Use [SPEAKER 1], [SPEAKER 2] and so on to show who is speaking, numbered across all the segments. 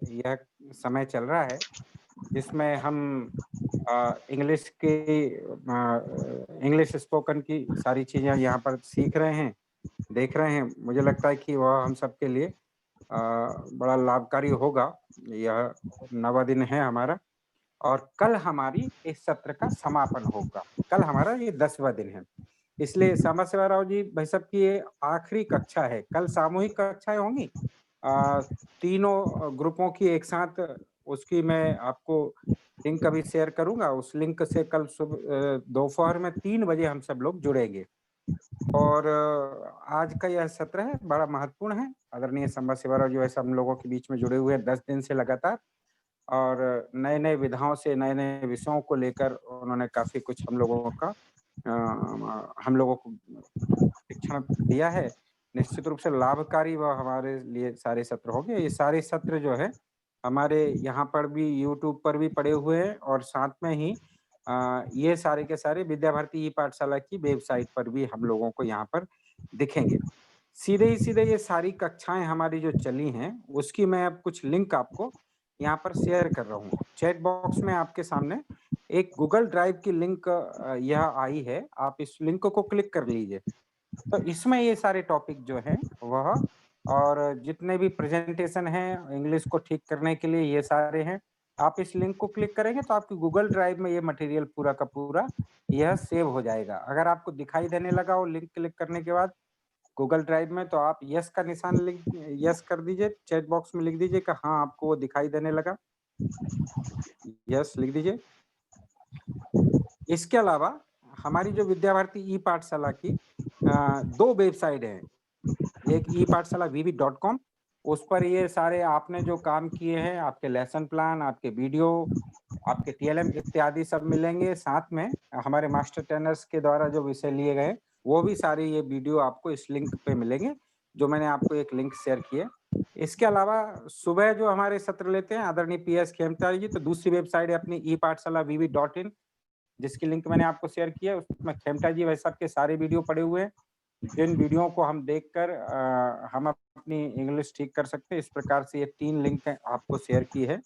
[SPEAKER 1] यह समय चल रहा है जिसमें हम इंग्लिश स्पोकन की सारी चीज़ें यहाँ पर सीख रहे हैं, देख रहे हैं। मुझे लगता है कि वह हम सबके लिए बड़ा लाभकारी होगा। यह नवा दिन है हमारा और कल हमारी इस सत्र का समापन होगा। कल हमारा ये 10वां दिन है। इसलिए सांबा शिवा राव जी भाई साहब की ये आखिरी कक्षा है। कल सामूहिक कक्षाएँ होंगी। तीनों ग्रुपों की एक साथ उसकी मैं आपको लिंक अभी शेयर करूँगा। उस लिंक से कल दोपहर में 3 बजे हम सब लोग जुड़ेंगे। और आज का यह सत्र है, बड़ा महत्वपूर्ण है। आदरणीय सांबा शिवा राव जी वैसे हम लोगों के बीच में जुड़े हुए हैं 10 दिन से लगातार और नए-नए विधाओं से नए-नए विषयों को लेकर उन्होंने काफ़ी कुछ हम लोगों को शिक्षण दिया है। निश्चित रूप से लाभकारी व हमारे लिए सारे सत्र होंगे। ये सारे सत्र जो है हमारे यहाँ पर भी यूट्यूब पर भी पड़े हुए हैं और साथ में ही ये सारे के सारे विद्या भारती ई पाठशाला की वेबसाइट पर भी हम लोगों को यहाँ पर दिखेंगे। सीधे ही सीधे ये सारी कक्षाएँ हमारी जो चली हैं, उसकी मैं अब कुछ लिंक आपको यहाँ पर शेयर कर रहा हूँ। चैट बॉक्स में आपके सामने एक गूगल ड्राइव की लिंक यह आई है। आप इस लिंक को क्लिक कर लीजिए। तो इसमें ये सारे टॉपिक जो हैं वह और जितने भी प्रेज़ेंटेशन हैं इंग्लिश को ठीक करने के लिए ये सारे हैं। आप इस लिंक को क्लिक करेंगे तो आपकी गूगल ड्राइव में ये मटेरियल पूरा का पूरा यह सेव हो जाएगा। अगर आपको दिखाई देने लगा वो लिंक क्लिक करने के बाद गूगल ड्राइव में तो आप यस का निशान लिख यस कर दीजिए, चैट बॉक्स में लिख दीजिए कि हाँ, आपको वो दिखाई देने लगा। यस लिख दीजिए। इसके अलावा हमारी जो विद्या भारती ई पाठशाला की 2 वेबसाइट हैं। एक ई पाठशाला वीवी.com उस पर ये सारे आपने जो काम किए हैं, आपके लेसन प्लान, आपके वीडियो, आपके टीएलएम इत्यादि सब मिलेंगे। साथ में हमारे मास्टर ट्रेनर्स के द्वारा जो विषय लिए गए, वो भी सारे ये वीडियो आपको इस लिंक पे मिलेंगे, जो मैंने आपको एक लिंक शेयर किया। इसके अलावा सुबह जो हमारे सत्र लेते हैं आदरणीय पीएस खेमचारी जी, तो दूसरी वेबसाइट है अपनी ई पाठशाला वीवी.in जिसकी लिंक मैंने आपको शेयर किया है। उसमें खेमटा जी भाई साहब के सारे वीडियो पड़े हुए हैं। जिन वीडियो को हम देखकर हम अपनी इंग्लिश ठीक कर सकते हैं। इस प्रकार से ये 3 लिंक आपको शेयर की है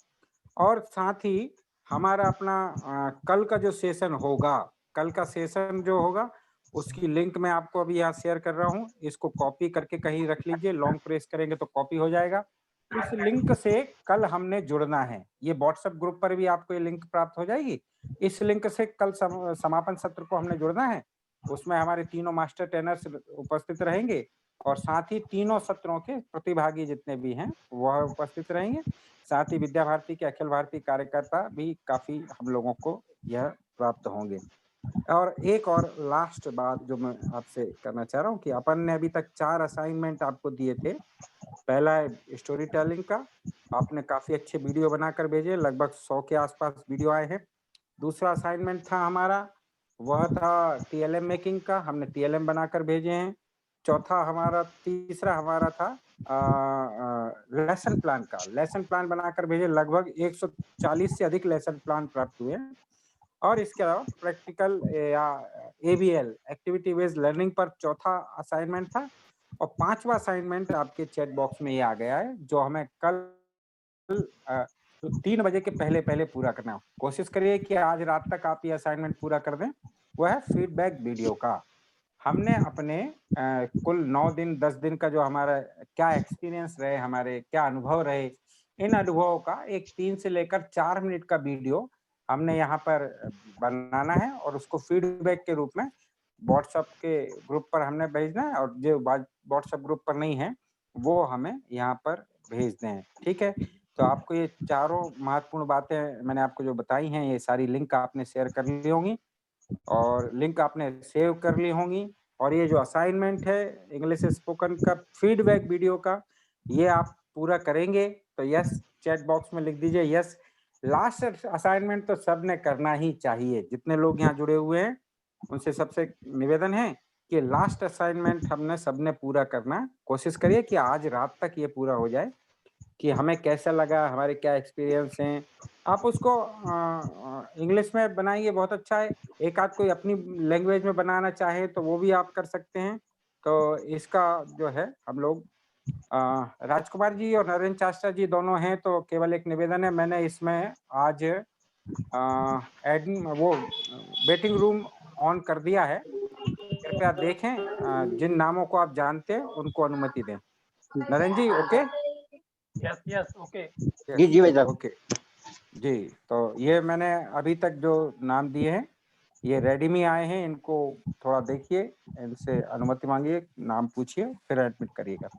[SPEAKER 1] और साथ ही हमारा अपना कल का जो सेशन होगा, कल का सेशन जो होगा, उसकी लिंक मैं आपको अभी यहाँ शेयर कर रहा हूँ। इसको कॉपी करके कहीं रख लीजिए, लॉन्ग प्रेस करेंगे तो कॉपी हो जाएगा। इस लिंक से कल हमने जुड़ना है। ये व्हाट्सएप ग्रुप पर भी आपको ये लिंक प्राप्त हो जाएगी। इस लिंक से कल समापन सत्र को हमने जुड़ना है। उसमें हमारे तीनों मास्टर ट्रेनर्स उपस्थित रहेंगे और साथ ही तीनों सत्रों के प्रतिभागी जितने भी हैं, वह उपस्थित रहेंगे। साथ ही विद्या भारती के अखिल भारतीय कार्यकर्ता भी काफ़ी हम लोगों को यह प्राप्त होंगे। और एक और लास्ट बात जो मैं आपसे करना चाह रहा हूँ कि अपन ने अभी तक 4 असाइनमेंट आपको दिए थे। पहला है स्टोरी टेलिंग का, आपने काफ़ी अच्छे वीडियो बनाकर भेजे, लगभग 100 के आसपास वीडियो आए हैं। दूसरा असाइनमेंट था हमारा, वह था टीएलएम मेकिंग का, हमने टीएलएम बनाकर भेजे हैं। तीसरा हमारा था लेसन प्लान का, लेसन प्लान बनाकर भेजे, लगभग 140 से अधिक लेसन प्लान प्राप्त हुए हैं। और इसके अलावा प्रैक्टिकल या एबीएल एक्टिविटी बेस्ड लर्निंग पर चौथा असाइनमेंट था और 5वां असाइनमेंट आपके चैट बॉक्स में ये आ गया है, जो हमें कल 3 बजे के पहले-पहले पूरा करना है। कोशिश करिए कि आज रात तक आप ये असाइनमेंट पूरा कर दें। वह है फीडबैक वीडियो का। हमने अपने कुल 9 दिन 10 दिन का जो हमारा क्या एक्सपीरियंस रहे, हमारे क्या अनुभव रहे, इन अनुभवों का एक 3 से लेकर 4 मिनट का वीडियो हमने यहाँ पर बनाना है और उसको फीडबैक के रूप में व्हाट्सएप के ग्रुप पर हमने भेजना है और जो व्हाट्सएप ग्रुप पर नहीं है, वो हमें यहाँ पर भेज दें। ठीक है? तो आपको ये चारों महत्वपूर्ण बातें मैंने आपको जो बताई हैं, ये सारी लिंक आपने शेयर कर ली होंगी और लिंक आपने सेव कर ली होंगी और ये जो असाइनमेंट है इंग्लिश स्पोकन का फीडबैक वीडियो का, ये आप पूरा करेंगे तो यस चैट बॉक्स में लिख दीजिए यस। लास्ट असाइनमेंट तो सबने करना ही चाहिए। जितने लोग यहाँ जुड़े हुए हैं, उनसे सबसे निवेदन है कि लास्ट असाइनमेंट हमने सबने पूरा करना है। कोशिश करिए कि आज रात तक ये पूरा हो जाए कि हमें कैसा लगा, हमारे क्या एक्सपीरियंस हैं। आप उसको इंग्लिश में बनाइए बहुत अच्छा है। एक आध कोई अपनी लैंग्वेज में बनाना चाहे तो वो भी आप कर सकते हैं। तो इसका जो है हम लोग राजकुमार जी और नरेंद्र चास्टा जी दोनों हैं, तो केवल एक निवेदन है, मैंने इसमें आज वो वेटिंग रूम ऑन कर दिया है, कृपया देखें, जिन नामों को आप जानते हैं उनको अनुमति दें। Narendra ji, okay?
[SPEAKER 2] Yes yes okay.
[SPEAKER 3] जी जी भाई साहब।
[SPEAKER 1] ओके जी, तो ये मैंने अभी तक जो नाम दिए हैं ये रेडी में आए हैं, इनको थोड़ा देखिए, इनसे अनुमति मांगिए, नाम पूछिए, फिर एडमिट करिएगा।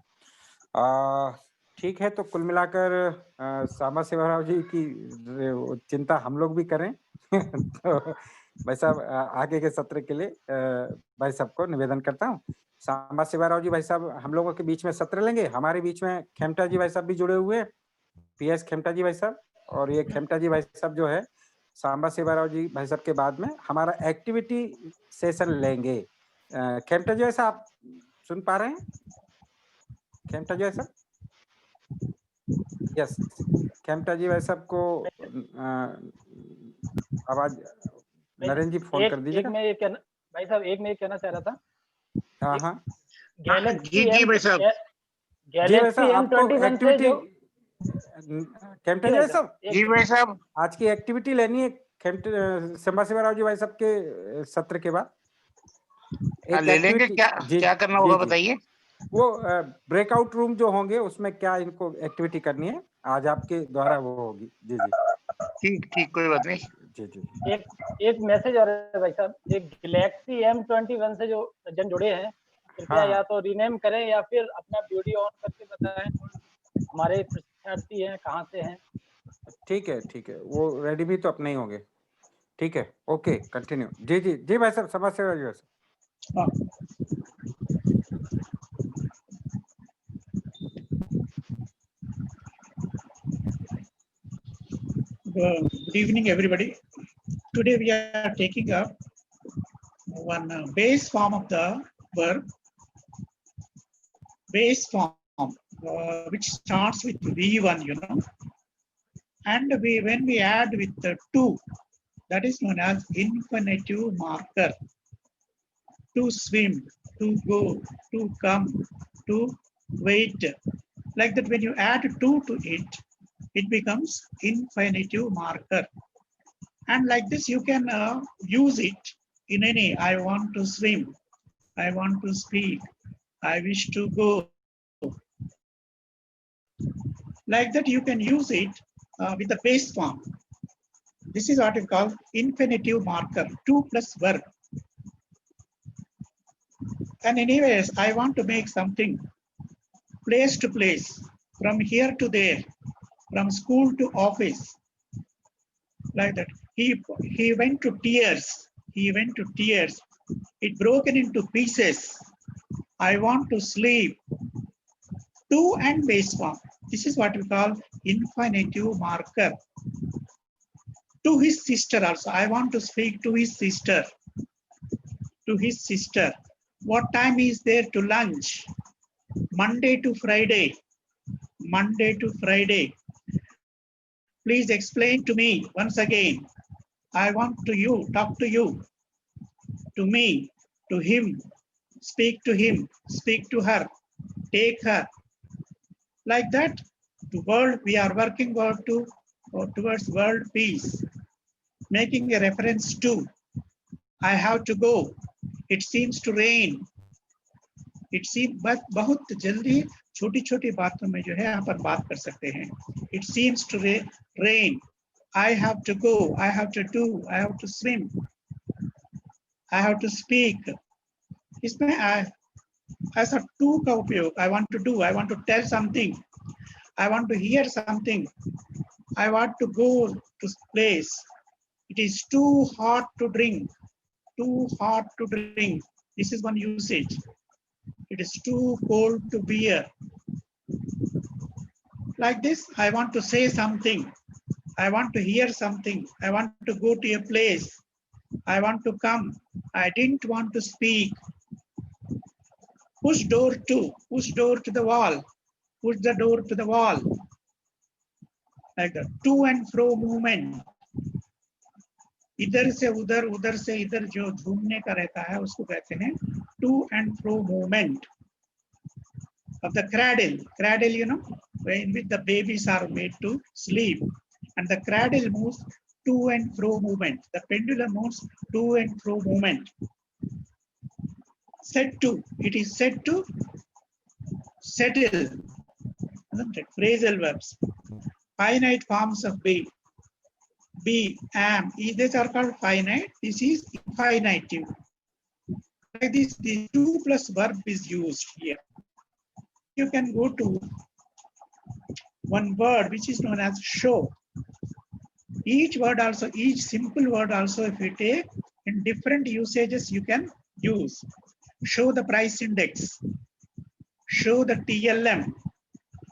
[SPEAKER 1] ठीक है, तो कुल मिलाकर सामा शिवराव जी की चिंता हम लोग भी करें तो भाई साहब आगे के सत्र के लिए भाई साहब को निवेदन करता हूँ। सामा शिवराव जी भाई साहब हम लोगों के बीच में सत्र लेंगे, हमारे बीच में खेमटा जी भाई साहब भी जुड़े हुए हैं, PS खेमटा जी भाई साहब, और ये खेमटा जी भाई साहब जो है सांबा शिवराव जी भाई साहब के बाद में हमारा एक्टिविटी सेशन लेंगे। खेमटा जी भाई साहब आप सुन पा रहे हैं? खेमटा जी भाई साहब, यस, खेमटा जी भाई साहब को आवाज, नरेंद्र जी फोन कर
[SPEAKER 2] एक
[SPEAKER 1] दीजिएगा।
[SPEAKER 2] मैं ये कहना भाई साहब, एक मैं ये कहना चाह रहा था,
[SPEAKER 1] हाँ हाँ
[SPEAKER 3] जी
[SPEAKER 2] गैलेक्सी
[SPEAKER 3] जी भाई साहब।
[SPEAKER 1] जी भाई साहब, आपको
[SPEAKER 2] M21 से
[SPEAKER 1] एक्टिविटी,
[SPEAKER 2] जो
[SPEAKER 1] खेमटा जी भाई साहब
[SPEAKER 3] जी भाई साहब।
[SPEAKER 1] आज की एक्टिविटी लेनी है सांबा शिवराव जी भाई साहब के सत्र के बाद एक
[SPEAKER 3] ले लेंगे,
[SPEAKER 1] एक्टिविटी।
[SPEAKER 3] क्या
[SPEAKER 1] जी
[SPEAKER 3] क्या करना
[SPEAKER 1] जी
[SPEAKER 3] होगा
[SPEAKER 1] जी,
[SPEAKER 3] बताइए।
[SPEAKER 1] वो ब्रेकआउट रूम जो होंगे उसमें क्या इनको एक्टिविटी करनी है आज आपके द्वारा वो होगी। जी जी
[SPEAKER 3] ठीक ठीक, कोई बात नहीं।
[SPEAKER 1] जी जी
[SPEAKER 2] एक मैसेज और है भाई साहब, एक गैलेक्सी M21 से जो जन जुड़े हैं, कृपया
[SPEAKER 1] हाँ
[SPEAKER 2] या तो रीनेम करें या फिर अपना वीडियो ऑन करके बताएं हमारे प्रशिक्षणार्थी हैं, कहाँ से हैं।
[SPEAKER 1] ठीक है, वो रेडी भी तो अपने ही होंगे। ठीक है, ओके, कंटिन्यू। जी जी जी भाई साहब, समझ से भाई साहब।
[SPEAKER 4] Good evening, everybody. Today we are taking up one base form of the verb, base form, which starts with V1, you know, and when we add with the to, that is known as infinitive marker. To swim, to go, to come, to wait. Like that, when you add to it, it becomes infinitive marker. And like this, you can use it in any, I want to swim, I want to speak, I wish to go. Like that, you can use it with the base form. This is what we call infinitive marker, to plus verb. And anyways, I want to make something place to place, from here to there, from school to office. Like that. He went to tears. He went to tears. It broken into pieces. I want to sleep. To and base form. This is what we call infinitive marker. To his sister also. I want to speak to his sister. To his sister. What time is there to lunch? Monday to Friday. Monday to Friday. Please explain to me once again. I want to talk to you, to me, to him, speak to him, speak to her, take her. Like that, to world, we are working towards world peace, making a reference to, I have to go, it seems to rain. It seems, but बहुत जल्दी छोटी छोटी बातों में जो है यहाँ पर बात कर सकते हैं. It seems to rain. I have to go, I have to do, I have to swim, I have to speak. इसमें ऐसा to का उपयोग, I want to do, I want to tell something, I want to hear something, I want to go to place. It is too hot to drink, too hot to drink. This is one usage. It is too cold to bear. Like this, I want to say something, I want to hear something, I want to go to a place, I want to come, I didn't want to speak. Push door to the wall, push the door to the wall. Like that. To and fro movement. इधर से इधर जो घूमने का रहता है उसको कहते हैं to and fro movement. of the cradle. Cradle, you know, in which the babies are made to sleep, and the cradle moves to and fro movement. The pendulum moves to and fro movement. Set to, it is set to settle. Isn't it? Phrasal verbs. Finite forms of be, am, these are called finite. This is infinitive. Like this, the to plus verb is used here. You can go to one word which is known as show. Each word also, each simple word also, if you take in different usages, you can use. Show the price index, show the TLM,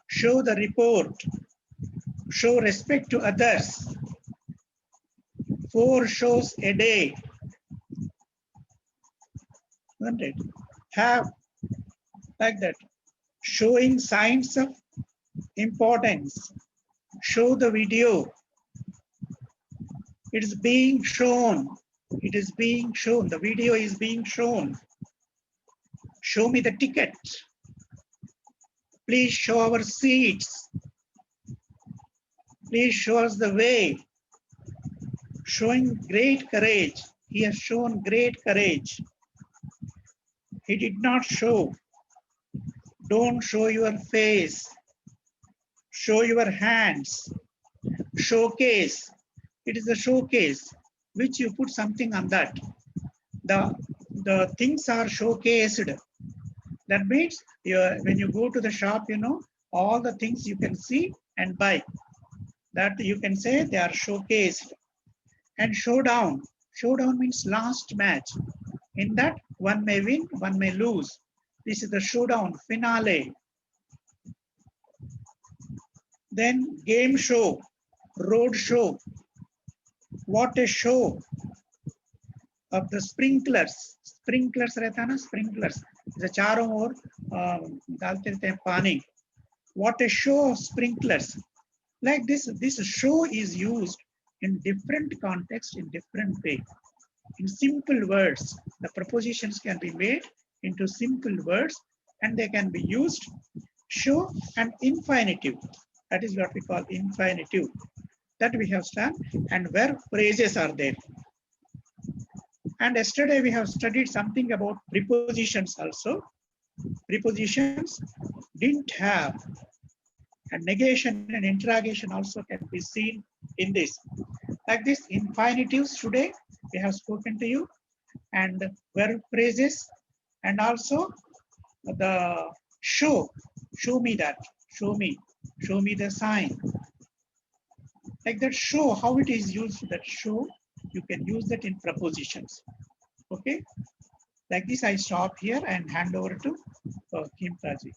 [SPEAKER 4] show the report, show respect to others, 4 shows a day. Isn't it? Have like that. Showing signs of importance. Show the video. It is being shown. It is being shown. The video is being shown. Show me the ticket. Please show our seats. Please show us the way. Showing great courage. He has shown great courage. He did not show. Don't show your face. Show your hands. Showcase. It is a showcase which you put something on that. The things are showcased. That means when you go to the shop, you know, all the things you can see and buy. That you can say they are showcased. And showdown. Showdown means last match. In that, one may win, one may lose. This is the showdown, finale. Then game show, road show. What a show of the sprinklers. Sprinklers रहता है ना, sprinklers. The चारों ओर डालते रहते हैं पानी. What a show of sprinklers. Like this show is used in different contexts, in different way. In simple words, the prepositions can be made into simple words and they can be used. Show and infinitive. That is what we call infinitive. That we have done, and verb phrases are there. And yesterday we have studied something about prepositions also. Prepositions didn't have, and negation and interrogation also can be seen in this. Like this, infinitives today we have spoken to you, and verb phrases, and also the show me that, show me the sign. Like that show, how it is used, that show, you can use that in prepositions. Okay, like this I stop here and hand over to Khemta ji.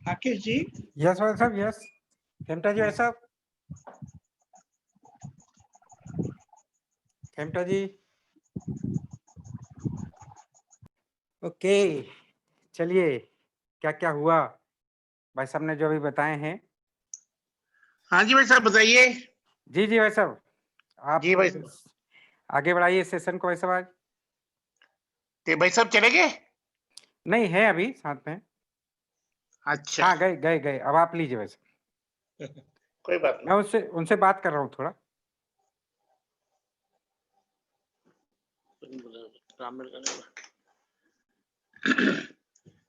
[SPEAKER 4] Rakesh ji.
[SPEAKER 1] Yes, sir, yes. Khemta ji, sir. Khemta ji. Okay, चलिए, क्या क्या हुआ भाई साहब ने जो अभी बताए हैं।
[SPEAKER 3] हाँ जी भाई साहब बताइए।
[SPEAKER 1] जी जी भाई साहब, आप
[SPEAKER 3] जी भाई साहब
[SPEAKER 1] आगे बढ़ाइए सेशन को भाई साहब। आज
[SPEAKER 3] तो भाई साहब चले गए?
[SPEAKER 1] नहीं है अभी साथ में।
[SPEAKER 3] अच्छा
[SPEAKER 1] हाँ गए। अब आप लीजिए भाई साहब।
[SPEAKER 3] कोई बात नहीं।
[SPEAKER 1] मैं उनसे बात कर रहा हूँ थोड़ा।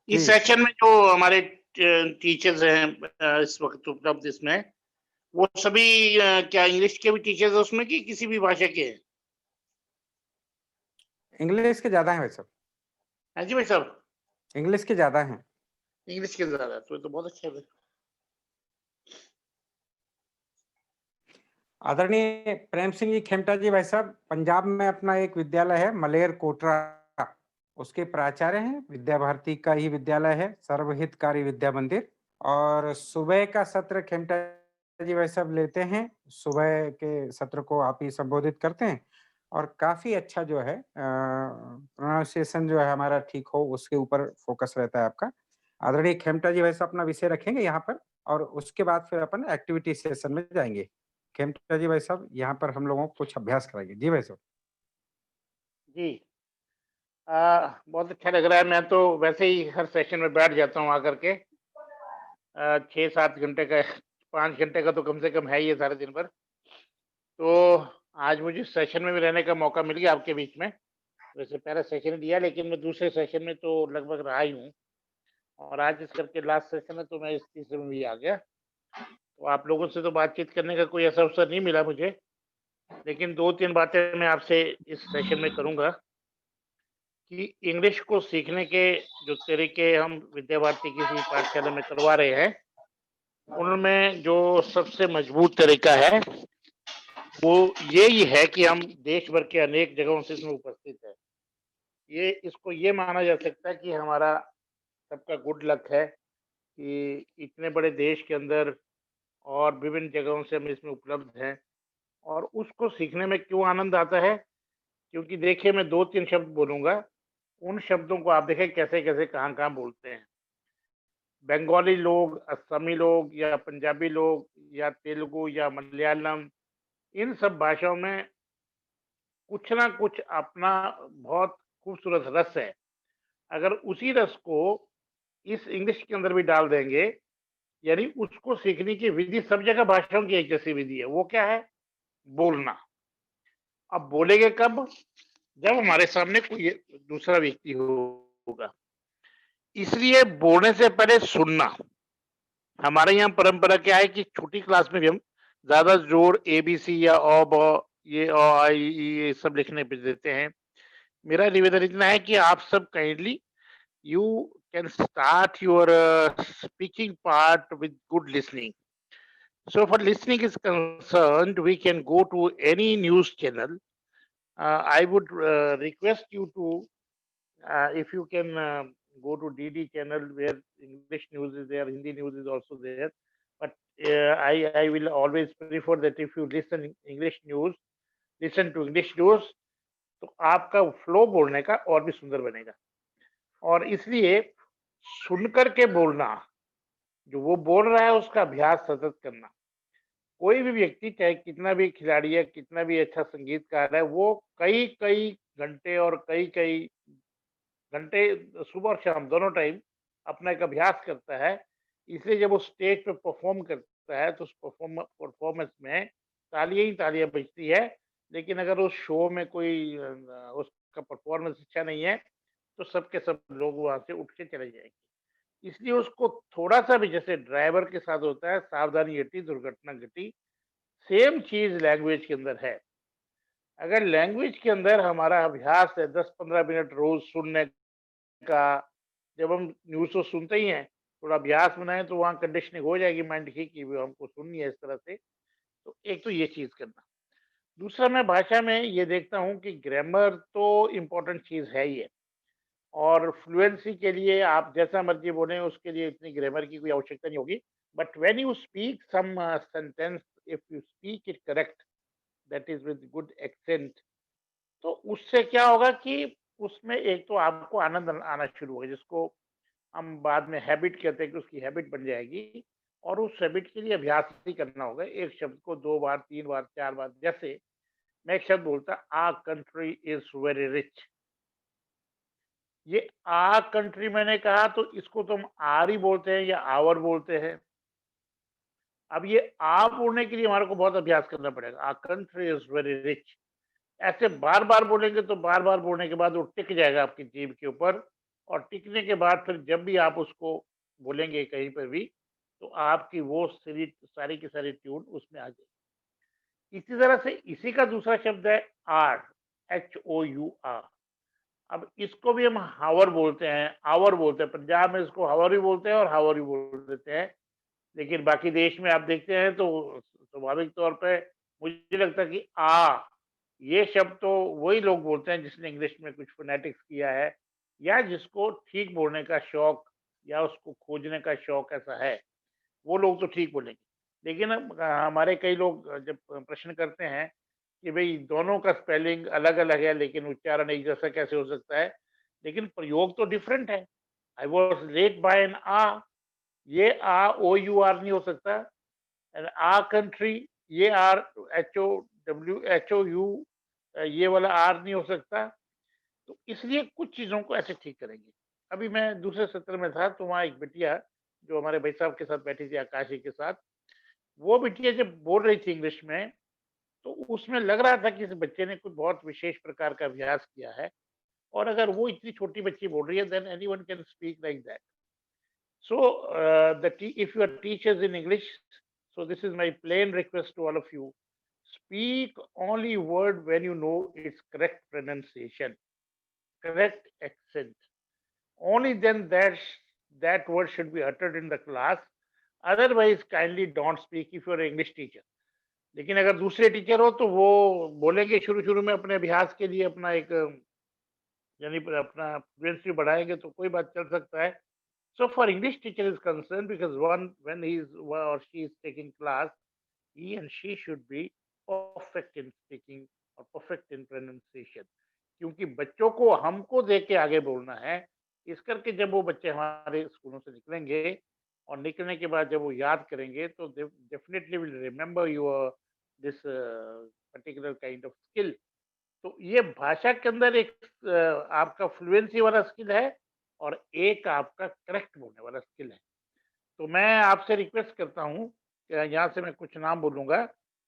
[SPEAKER 3] इस सेक्शन में जो हमारे टीचर्स हैं इस वक्त उपलब्ध इसमें, वो सभी क्या इंग्लिश के भी टीचर्स हैं उसमें कि किसी भी भाषा के हैं?
[SPEAKER 1] इंग्लिश के ज्यादा हैं भाई साहब।
[SPEAKER 3] हाँ जी भाई साहब,
[SPEAKER 1] इंग्लिश के ज्यादा हैं।
[SPEAKER 3] इंग्लिश के ज्यादा, तो बहुत अच्छा है।
[SPEAKER 1] आदरणीय प्रेम सिंह जी खेमटा जी भाई साहब, पंजाब में अपना एक विद्यालय है मलेर कोटरा, उसके प्राचार्य हैं। विद्या भारती का ही विद्यालय है, सर्वहितकारी विद्या मंदिर। और सुबह का सत्र खेमटा जी भाई साहब लेते हैं। सुबह के सत्र को आप ही संबोधित करते हैं और काफी अच्छा जो है प्रोनाउंसिएशन जो है हमारा ठीक हो, उसके ऊपर फोकस रहता है आपका। आदरणीय खेमटा जी भाई साहब अपना विषय रखेंगे यहाँ पर और उसके बाद फिर अपन एक्टिविटी सेशन में जाएंगे। खेमटा जी भाई साहब यहाँ पर हम लोगों को कुछ अभ्यास कराएंगे। जी भाई साहब।
[SPEAKER 3] जी बहुत अच्छा लग रहा है। मैं तो वैसे ही हर सेशन में बैठ जाता हूँ आकर के। 6-7 घंटे का 5 घंटे का तो कम से कम है ही है सारे दिन भर। तो आज मुझे सेशन में भी रहने का मौका मिल गया आपके बीच में। वैसे पहला सेशन दिया, लेकिन मैं दूसरे सेशन में तो लगभग रहा ही हूँ, और आज इस करके लास्ट सेशन है तो मैं इस तीसरे में भी आ गया। तो आप लोगों से तो बातचीत करने का कोई ऐसा अवसर नहीं मिला मुझे, लेकिन 2-3 बातें मैं आपसे इस सेशन में करूँगा कि इंग्लिश को सीखने के जो तरीके हम विद्या भारती किसी पाठशाला में करवा रहे हैं, उनमें जो सबसे मजबूत तरीका है, वो यही है कि हम देश भर के अनेक जगहों से इसमें उपस्थित हैं। इसको ये माना जा सकता है कि हमारा सबका गुड लक है कि इतने बड़े देश के अंदर और विभिन्न जगहों से हम इसमें उपलब्ध हैं। और उसको सीखने में क्यों आनंद आता है? क्योंकि देखिए, मैं 2-3 शब्द बोलूँगा, उन शब्दों को आप देखें कैसे-कैसे, कहाँ-कहाँ बोलते हैं। बंगाली लोग, असमी लोग या पंजाबी लोग या तेलुगु या मलयालम, इन सब भाषाओं में कुछ ना कुछ अपना बहुत खूबसूरत रस है। अगर उसी रस को इस इंग्लिश के अंदर भी डाल देंगे, यानी उसको सीखने की विधि सब जगह भाषाओं की एक जैसी विधि है। वो क्या है? बोलना। अब बोलेंगे कब? जब हमारे सामने कोई दूसरा व्यक्ति होगा। इसलिए बोलने से पहले सुनना। हमारे यहाँ परंपरा क्या है कि छोटी क्लास में भी हम ज्यादा जोर एबीसी या अ ब ये अ आ इ ई ये सब लिखने पे देते हैं। मेरा निवेदन इतना है कि आप सब kindly you can start your speaking part with good listening. So, for listening is concerned, we can go to any news channel. I would request you to, if you can go to DD channel where English news is there, Hindi news is also there. But I will always prefer that if you listen English news, listen to English news, तो आपका flow बोलने का और भी सुंदर बनेगा। और इसलिए सुनकर के बोलना, जो वो बोल रहा है उसका अभ्यास सतत करना। कोई भी व्यक्ति चाहे कितना भी खिलाड़ी है, कितना भी अच्छा संगीतकार है, वो कई-कई घंटे और कई-कई घंटे सुबह और शाम दोनों टाइम अपना एक अभ्यास करता है। इसलिए जब वो स्टेज पे परफॉर्म करता है तो उस परफॉर्मेंस में तालियां ही तालियां बजती है। लेकिन अगर उस शो में कोई उसका परफॉर्मेंस अच्छा नहीं है, तो सब के सब लोग वहां से उठ के चले जाएंगे। इसलिए उसको थोड़ा सा भी, जैसे ड्राइवर के साथ होता है, सावधानी घटी दुर्घटना घटी, सेम चीज लैंग्वेज के अंदर है। अगर लैंग्वेज के अंदर हमारा अभ्यास है 10-15 मिनट रोज सुनने का, जब हम न्यूज तो सुनते ही हैं, थोड़ा अभ्यास बनाए तो वहाँ कंडीशनिंग हो जाएगी माइंड की कि भी हमको सुननी है इस तरह से। तो एक तो ये चीज करना। दूसरा, मैं भाषा में ये देखता हूँ कि ग्रामर तो इम्पोर्टेंट चीज है ही है, और फ्लुएंसी के लिए आप जैसा मर्जी बोलें, उसके लिए इतनी ग्रामर की कोई आवश्यकता नहीं होगी। But when you speak some sentence, if you speak it correct, that is with good accent, तो उससे क्या होगा कि उसमें एक तो आपको आनंद आना शुरू होगा, जिसको हम बाद में हैबिट कहते हैं कि उसकी हैबिट बन जाएगी। और उस हैबिट के लिए अभ्यास ही करना होगा। एक शब्द को 2 बार, 3 बार, 4 बार। जैसे मैं एक शब्द बोलता, आ कंट्री इज वेरी रिच। ये आ कंट्री मैंने कहा, तो इसको तो हम आर ही बोलते हैं या आवर बोलते हैं। अब ये आ बोलने के लिए हमारे को बहुत अभ्यास करना पड़ेगा। आ कंट्री इज वेरी रिच। ऐसे बार बार बोलेंगे तो बार बार बोलने के बाद वो टिक जाएगा आपकी जीभ के ऊपर, और टिकने के बाद फिर जब भी आप उसको बोलेंगे कहीं पर भी, तो आपकी वो सारी की सारी ट्यून उसमें आ जाएगी। इसी तरह से इसी का दूसरा शब्द है आर, HOUR। अब इसको भी हम हावर बोलते हैं, आवर बोलते हैं। पंजाब में इसको हावर भी बोलते हैं और हावर भी बोल देते हैं। लेकिन बाकी देश में आप देखते हैं तो स्वाभाविक तौर पे मुझे लगता है कि ये शब्द तो वही लोग बोलते हैं जिसने इंग्लिश में कुछ फोनेटिक्स किया है, या जिसको ठीक बोलने का शौक या उसको खोजने का शौक ऐसा है, वो लोग तो ठीक बोलेंगे। लेकिन हमारे कई लोग जब प्रश्न करते हैं कि भई दोनों का स्पेलिंग अलग-अलग है लेकिन उच्चारण एक जैसा कैसे हो सकता है? लेकिन प्रयोग तो डिफरेंट है। I was late by an ये OUR नहीं हो सकता। एंड कंट्री, ये HOU ये वाला आर नहीं हो सकता। तो इसलिए कुछ चीजों को ऐसे ठीक करेंगे। अभी मैं दूसरे सत्र में था तो वहाँ एक बिटिया जो हमारे भाई साहब के साथ बैठी थी, आकाश जी के साथ, वो बिटिया जब बोल रही थी इंग्लिश में, तो उसमें लग रहा था कि इस बच्चे ने कुछ बहुत विशेष प्रकार का अभ्यास किया है, और अगर वो इतनी छोटी बच्ची बोल रही है, than anyone can speak like that. So, if you are teachers in English, so this is my plain request to all of you: speak only word when you know its correct pronunciation, correct accent. Only then that word should be uttered in the class. Otherwise, kindly don't speak if you are an English teacher. लेकिन अगर दूसरे teacher हो तो वो बोलेंगे शुरू शुरू में अपने अभ्यास के लिए अपना एक यानी अपना फ्लुएंसी बढ़ाएंगे तो कोई बात चल सकता है। So for English teacher is concerned, because when he is or she is taking class, he and she should be perfect in speaking or perfect in pronunciation. क्योंकि बच्चों को हमको देख के आगे बोलना है, इस करके जब वो बच्चे हमारे स्कूलों से निकलेंगे और निकलने के बाद जब वो याद करेंगे तो definitely will remember your this particular kind of skill. तो ये भाषा के अंदर एक आपका फ्लुएंसी वाला स्किल है और एक आपका करेक्ट बोलने वाला स्किल है। तो मैं आपसे रिक्वेस्ट करता हूँ, यहाँ से मैं कुछ नाम बोलूंगा,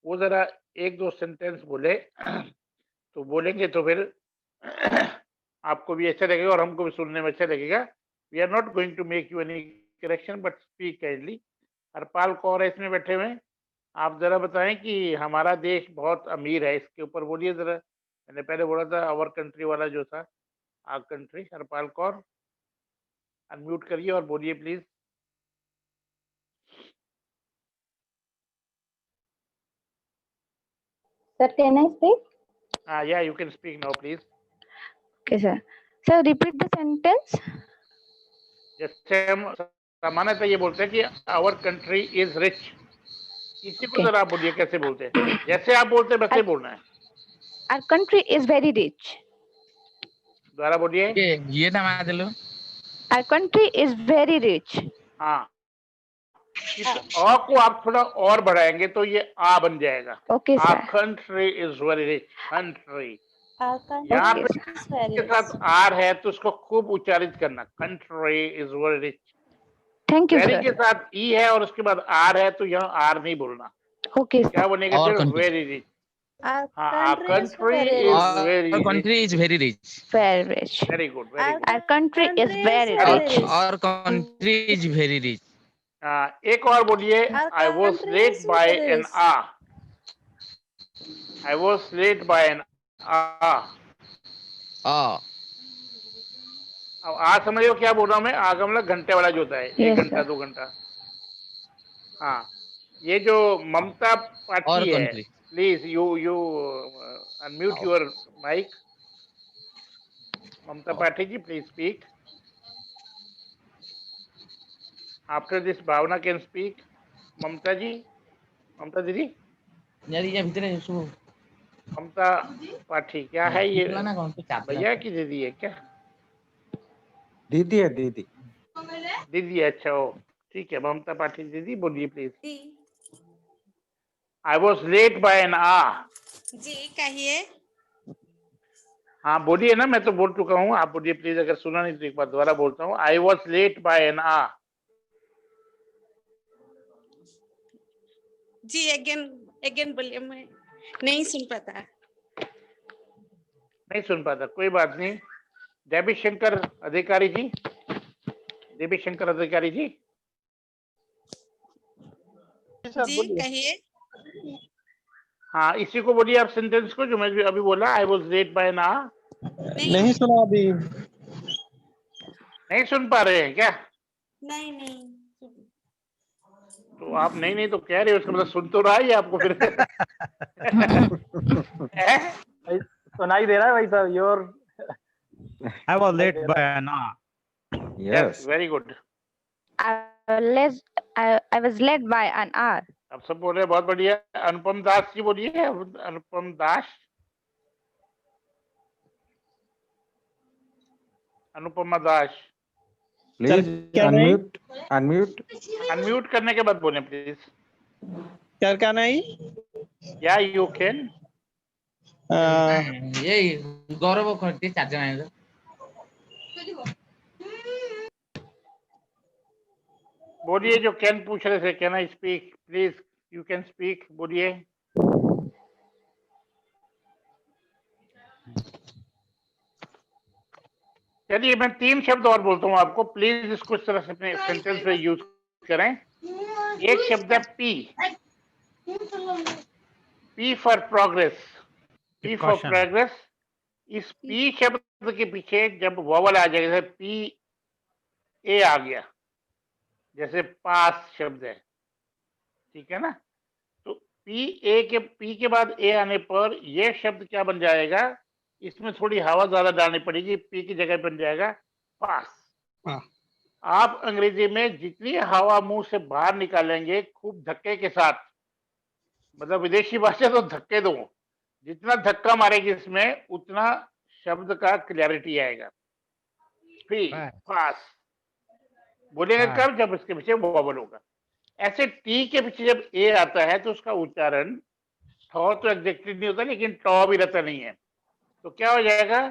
[SPEAKER 3] वो जरा एक दो सेंटेंस बोले तो बोलेंगे तो फिर आपको भी अच्छा लगेगा और हमको भी सुनने में अच्छा लगेगा। We are not going to make you any correction, but speak kindly. Harpal Kaur है इसमें बैठे हुए, आप जरा बताएं कि हमारा देश बहुत अमीर है, इसके ऊपर बोलिए जरा। मैंने पहले बोला था आवर कंट्री वाला जो था, our country. Harpal Kaur unmute करिए और बोलिए please.
[SPEAKER 5] Sir, can I speak?
[SPEAKER 3] Yeah, you can speak now, please.
[SPEAKER 5] Okay, sir. Sir, repeat the sentence.
[SPEAKER 3] जैसे हम सामान्यतः ये बोलते हैं कि आवर कंट्री इज रिच, इसी को जरा आप बोलिए कैसे बोलते हैं। जैसे आप बोलते हैं वैसे बोलना है।
[SPEAKER 5] Our country is very rich.
[SPEAKER 3] दोबारा बोलिए।
[SPEAKER 6] ये ना मान लो।
[SPEAKER 5] Our country is very rich.
[SPEAKER 3] हाँ, इस अ को आप थोड़ा और बढ़ाएंगे तो ये आ बन जाएगा।
[SPEAKER 5] Okay,
[SPEAKER 3] Our
[SPEAKER 5] sir.
[SPEAKER 3] country is very rich. country
[SPEAKER 7] Our
[SPEAKER 3] यहाँ
[SPEAKER 7] country
[SPEAKER 3] पे
[SPEAKER 7] is very
[SPEAKER 3] के साथ
[SPEAKER 7] rich.
[SPEAKER 3] आर है तो उसको खूब उच्चारित करना। Country is very rich.
[SPEAKER 5] Thank you,
[SPEAKER 3] very
[SPEAKER 5] sir.
[SPEAKER 3] के साथ ई है और उसके बाद आर है तो यहाँ आर नहीं बोलना।
[SPEAKER 5] Okay, sir.
[SPEAKER 3] क्या बनेगा?
[SPEAKER 6] Our country.
[SPEAKER 3] Very rich.
[SPEAKER 7] Our
[SPEAKER 3] हाँ,
[SPEAKER 7] country is
[SPEAKER 3] country
[SPEAKER 7] very
[SPEAKER 3] is
[SPEAKER 7] rich.
[SPEAKER 3] very
[SPEAKER 6] Our
[SPEAKER 3] rich.
[SPEAKER 6] country is very rich.
[SPEAKER 5] Very rich.
[SPEAKER 3] Very good, very
[SPEAKER 7] Our
[SPEAKER 3] good.
[SPEAKER 5] Our country is
[SPEAKER 7] country
[SPEAKER 5] very
[SPEAKER 7] is very
[SPEAKER 5] rich.
[SPEAKER 7] rich.
[SPEAKER 6] Our country is very rich.
[SPEAKER 3] एक और बोलिए।
[SPEAKER 7] Our
[SPEAKER 3] I was
[SPEAKER 7] country
[SPEAKER 3] late
[SPEAKER 7] is
[SPEAKER 3] by
[SPEAKER 7] very
[SPEAKER 3] an
[SPEAKER 7] rich.
[SPEAKER 3] hour. I was late by an hour. अब आ समझो क्या बोल रहा हूँ मैं। आ का मतलब घंटे वाला जो होता है,
[SPEAKER 5] Yes,
[SPEAKER 3] 1 घंटा
[SPEAKER 5] sir.
[SPEAKER 3] 2 घंटा। हाँ, ये जो ममता
[SPEAKER 6] Our
[SPEAKER 3] पाठी है,
[SPEAKER 6] country.
[SPEAKER 3] Please you unmute your mic. Mamata Pathi ji, please speak. After this Bhavna can speak. Mamata ji, Mamata दीदी,
[SPEAKER 6] यार ये भीतर है सो।
[SPEAKER 3] ममता पाठी क्या है ये?
[SPEAKER 6] ना कौन से चाहते
[SPEAKER 3] भैया की दीदी है क्या?
[SPEAKER 1] दीदी है, दीदी।
[SPEAKER 3] दीदी, अच्छा हो, ठीक है। ममता पाठी दीदी बोलिए please. I was late by an hour.
[SPEAKER 7] जी कहिए।
[SPEAKER 3] हाँ बोलिए ना, मैं तो बोल चुका हूँ, आप बोलिए प्लीज। अगर सुना नहीं तो एक बार दोबारा बोलता हूँ। I was late by an hour.
[SPEAKER 7] जी अगेन बोलिए, मैं नहीं सुन पाता।
[SPEAKER 3] नहीं सुन पाता, कोई बात नहीं। देवी शंकर अधिकारी जी, देवी शंकर अधिकारी जी।
[SPEAKER 7] जी कहिए।
[SPEAKER 3] हाँ, इसी को बोलिए आप, सेंटेंस को जो मैं अभी बोला। I was late by an hour.
[SPEAKER 8] नहीं सुना अभी।
[SPEAKER 3] नहीं सुन पा रहे हैं क्या?
[SPEAKER 7] नहीं
[SPEAKER 3] तो आप नहीं तो कह रहे हो, उसका मतलब सुन तो रहा है आपको फिर।
[SPEAKER 2] सुनाई दे रहा है भाई साहब। Your
[SPEAKER 8] I was late by an hour.
[SPEAKER 1] Yes.
[SPEAKER 3] Very good.
[SPEAKER 5] I was late by an hour.
[SPEAKER 3] आप सब बोल रहे हैं, बहुत बढ़िया। अनुपम दास जी बोलिए। अनुपम दास, अनुपमा दास।
[SPEAKER 1] Please
[SPEAKER 8] क्या नहीं?
[SPEAKER 1] unmute.
[SPEAKER 3] अनम्यूट करने के बाद बोले प्लीज।
[SPEAKER 8] क्या नहीं?
[SPEAKER 3] या यू कैन।
[SPEAKER 6] यही गौरव करते 4 जन आए।
[SPEAKER 3] बोलिए जो कैन पूछ रहे थे, can I speak please, you can speak, बोलिए। चलिए मैं 3 शब्द और बोलता हूँ आपको, प्लीज इसको इस तरह से अपने सेंटेंस में यूज करें। एक शब्द है P, P for progress, P for
[SPEAKER 8] Caution.
[SPEAKER 3] Progress. इस पी शब्द के पीछे जब वॉवल आ जाएगा, जैसे पी ए आ गया, जैसे पास शब्द है, ठीक है ना, तो पी के बाद ए आने पर ये शब्द क्या बन जाएगा, इसमें थोड़ी हवा ज्यादा डालनी पड़ेगी, पी की जगह बन जाएगा पास। आप अंग्रेजी में जितनी हवा मुंह से बाहर निकालेंगे खूब धक्के के साथ, मतलब विदेशी भाषा तो धक्के दो, जितना धक्का मारेगी इसमें उतना शब्द का क्लैरिटी आएगा। पी पास बोलेंगे कब, जब इसके पीछे वॉवल होगा। ऐसे टी के पीछे जब ए आता है तो उसका उच्चारण ठौ तो एग्जैक्टली नहीं होता, लेकिन टॉ भी रहता नहीं है, तो क्या हो जाएगा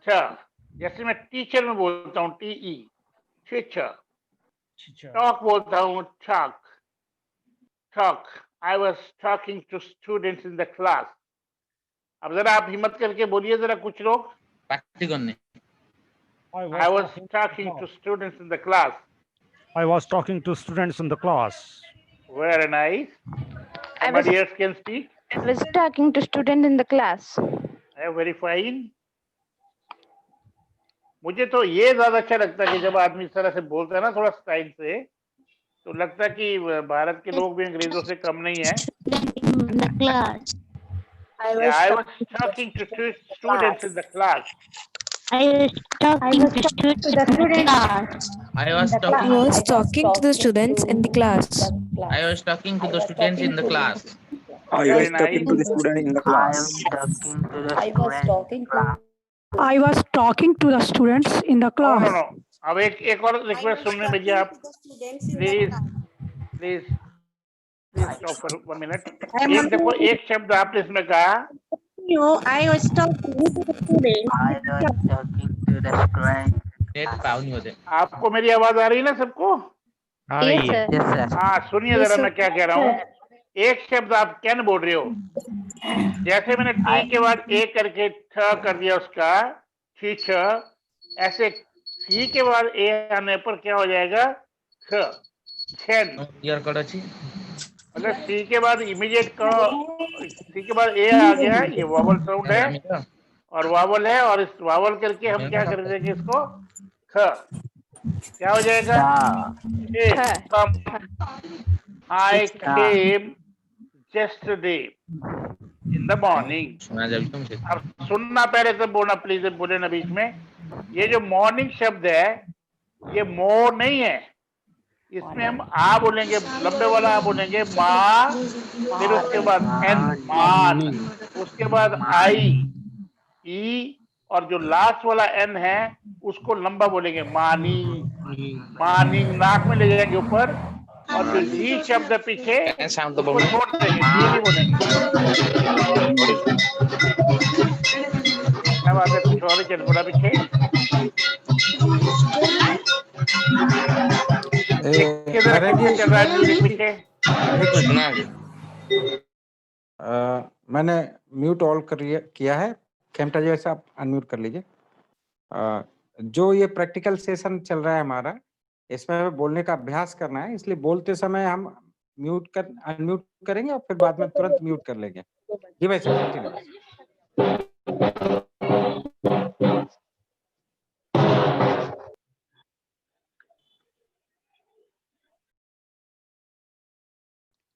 [SPEAKER 3] छ। जैसे मैं टीचर में बोलता हूँ टीई, टीचर। टॉक बोलता हूँ talk, talk. I was talking to students in the class. अब जरा आप हिम्मत करके बोलिए जरा कुछ लोग,
[SPEAKER 6] पार्टी करने।
[SPEAKER 3] I was talking to students in the class.
[SPEAKER 8] I was talking to students in the class.
[SPEAKER 3] Very nice. Somebody else can speak.
[SPEAKER 5] I was talking to student in the class.
[SPEAKER 3] Very fine. मुझे तो ये ज्यादा अच्छा लगता है कि जब आदमी इस तरह से बोलता है ना थोड़ा स्टाइल से, तो लगता है कि भारत के लोग भी अंग्रेजों से कम नहीं है।
[SPEAKER 5] In the class.
[SPEAKER 3] I was talking to students in the class.
[SPEAKER 5] I was talking to students in the class.
[SPEAKER 6] I was
[SPEAKER 9] talking to the students in the class.
[SPEAKER 6] I was talking to the students in the class.
[SPEAKER 10] I was talking to the student in the class.
[SPEAKER 9] I was talking to the students in the class.
[SPEAKER 3] No. अब एक और request सुनने भेजिए आप, please stop for 1 minute. एक देखो, एक शब्द आपने इसमें कहा,
[SPEAKER 7] I was talking to the students.
[SPEAKER 6] Net पाव नहीं होते।
[SPEAKER 3] आपको मेरी आवाज आ रही है ना सबको?
[SPEAKER 8] आ रही है।
[SPEAKER 3] हाँ सुनिए जरा मैं क्या कह रहा हूँ। एक शब्द आप कैन बोल रहे हो, जैसे मैंने टी के बाद ए करके ठ कर दिया उसका, ठीक है, ऐसे सी के बाद ए आने पर क्या हो जाएगा ख, खेन।
[SPEAKER 6] यार कड़ा छी।
[SPEAKER 3] मतलब सी के बाद इमीडिएट का, सी के बाद ए आ गया, ये वॉवल साउंड है और वॉवल है, और इस वॉवल करके हम क्या कर देंगे इसको ख, क्या हो जाएगा I came yesterday in the morning. अब सुनना पहले तब बोलना प्लीज, बोले ना बीच में। ये जो मॉर्निंग शब्द है ये मोर नहीं है, इसमें हम आ बोलेंगे, लंबे वाला आ बोलेंगे, माँ, फिर उसके बाद एन मान, उसके बाद आई ई, और जो लास्ट वाला एन है उसको लंबा बोलेंगे मानी, मानिंग, नाक में ले जाएंगे ऊपर, और जो जी शब्द है पीछे उसको छोड़ देंगे, जी नहीं बोलेंगे। क्या बात है, कुछ और चल पड़ा पीछे।
[SPEAKER 1] मैंने म्यूट ऑल किया है, खेमटा जी वैसे आप अनम्यूट कर लीजिए। जो ये प्रैक्टिकल सेशन चल रहा है हमारा, इसमें हमें बोलने का अभ्यास करना है, इसलिए बोलते समय हम अनम्यूट करेंगे और फिर बाद में तुरंत म्यूट कर लेंगे। जी भाई साहब कंटिन्यू।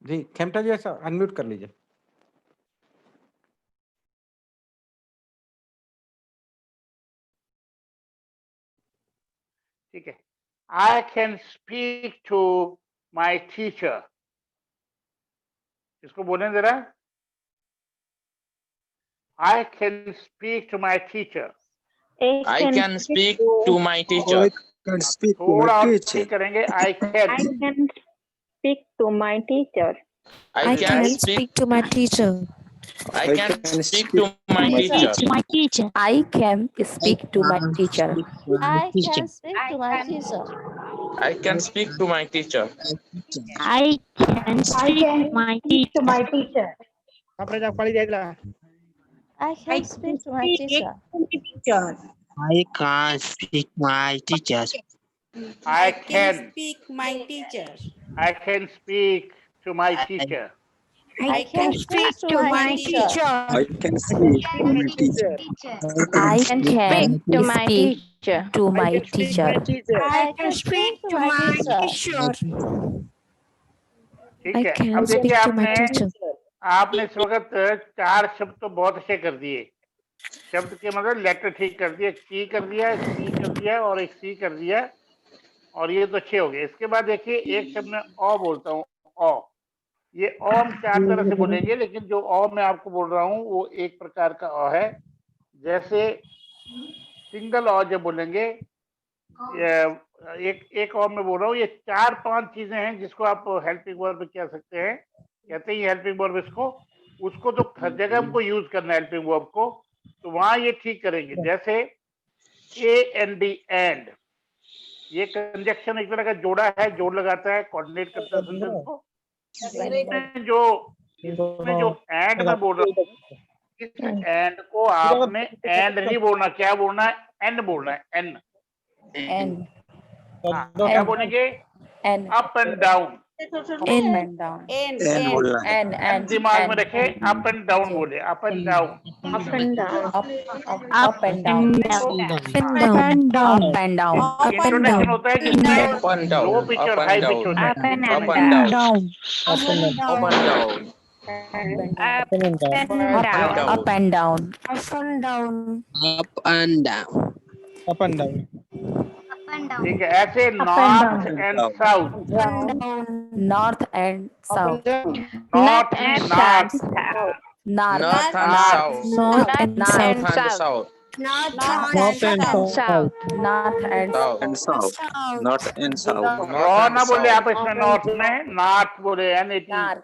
[SPEAKER 1] जी खेमटा जी ऐसा अनम्यूट कर लीजिए।
[SPEAKER 3] ठीक है। I can speak to my teacher. इसको बोलें जरा। I can speak to my teacher.
[SPEAKER 6] I can speak to my teacher.
[SPEAKER 10] I can speak to
[SPEAKER 3] थोड़ा
[SPEAKER 10] my
[SPEAKER 3] और
[SPEAKER 10] teacher.
[SPEAKER 3] करेंगे, I can
[SPEAKER 5] speak to my teacher.
[SPEAKER 6] I can speak
[SPEAKER 9] to my teacher.
[SPEAKER 6] I can speak to my teacher.
[SPEAKER 5] I can speak to my teacher.
[SPEAKER 11] I can speak to my teacher.
[SPEAKER 6] I can speak to my teacher.
[SPEAKER 11] I can speak to my teacher. I can speak to my teacher.
[SPEAKER 10] I can't speak my teacher.
[SPEAKER 3] I can
[SPEAKER 7] speak my teacher.
[SPEAKER 3] speak to my teacher.
[SPEAKER 11] I can speak to my teacher.
[SPEAKER 10] I can speak to my teacher.
[SPEAKER 5] I can speak to my teacher. To my teacher.
[SPEAKER 11] I can speak to my teacher.
[SPEAKER 3] ठीक है, अब देखिए आपने इस वक्त 4 शब्द तो बहुत अच्छे कर दिए। शब्द के मतलब लेटर ठीक कर दिए, टी कर दिया, सी कर दिया और एक सी कर दिया, और ये तो अच्छे हो गए। इसके बाद देखिए एक शब्द में ओ बोलता हूँ, ओ। ये ओ हम 4 तरह से बोलेंगे, लेकिन जो ओ मैं आपको बोल रहा हूँ वो एक प्रकार का ओ है। जैसे सिंगल ओ जब बोलेंगे, एक और मैं बोल रहा हूँ, ये 4-5 चीजें हैं जिसको आप हेल्पिंग वर्ब कह सकते हैं, कहते हैं हेल्पिंग वर्ब इसको। उसको तो हर जगह हमको यूज करना है हेल्पिंग वर्ब को, तो वहां ये ठीक करेंगे। जैसे AND एंड, ये कंजक्शन एक तरह का जोड़ा है, जोड़ लगाता है, कोऑर्डिनेट करता है सेंटेंस को। इसमें जो एंड में बोल रहा हूँ, इस एंड को आपने एंड नहीं बोलना, क्या बोलना है, एन बोलना है, एन। क्या बोलेंगे, अप एंड डाउन।
[SPEAKER 7] एन
[SPEAKER 3] दिमाग में रखे, अप एंड डाउन बोले, अप एंड डाउन। इंटोनेशन होता है जिसमें लो पिच और हाई पिच होता है।
[SPEAKER 5] Up and down.
[SPEAKER 3] ठीक है, ऐसे north and south,
[SPEAKER 5] North and south.
[SPEAKER 3] North and south,
[SPEAKER 6] North and south.
[SPEAKER 5] North and south.
[SPEAKER 6] South.
[SPEAKER 5] North and south.
[SPEAKER 10] Not and south.
[SPEAKER 3] Raw ना बोले आप इसमें, नॉर्थ में नॉर्थ बोले,
[SPEAKER 5] North.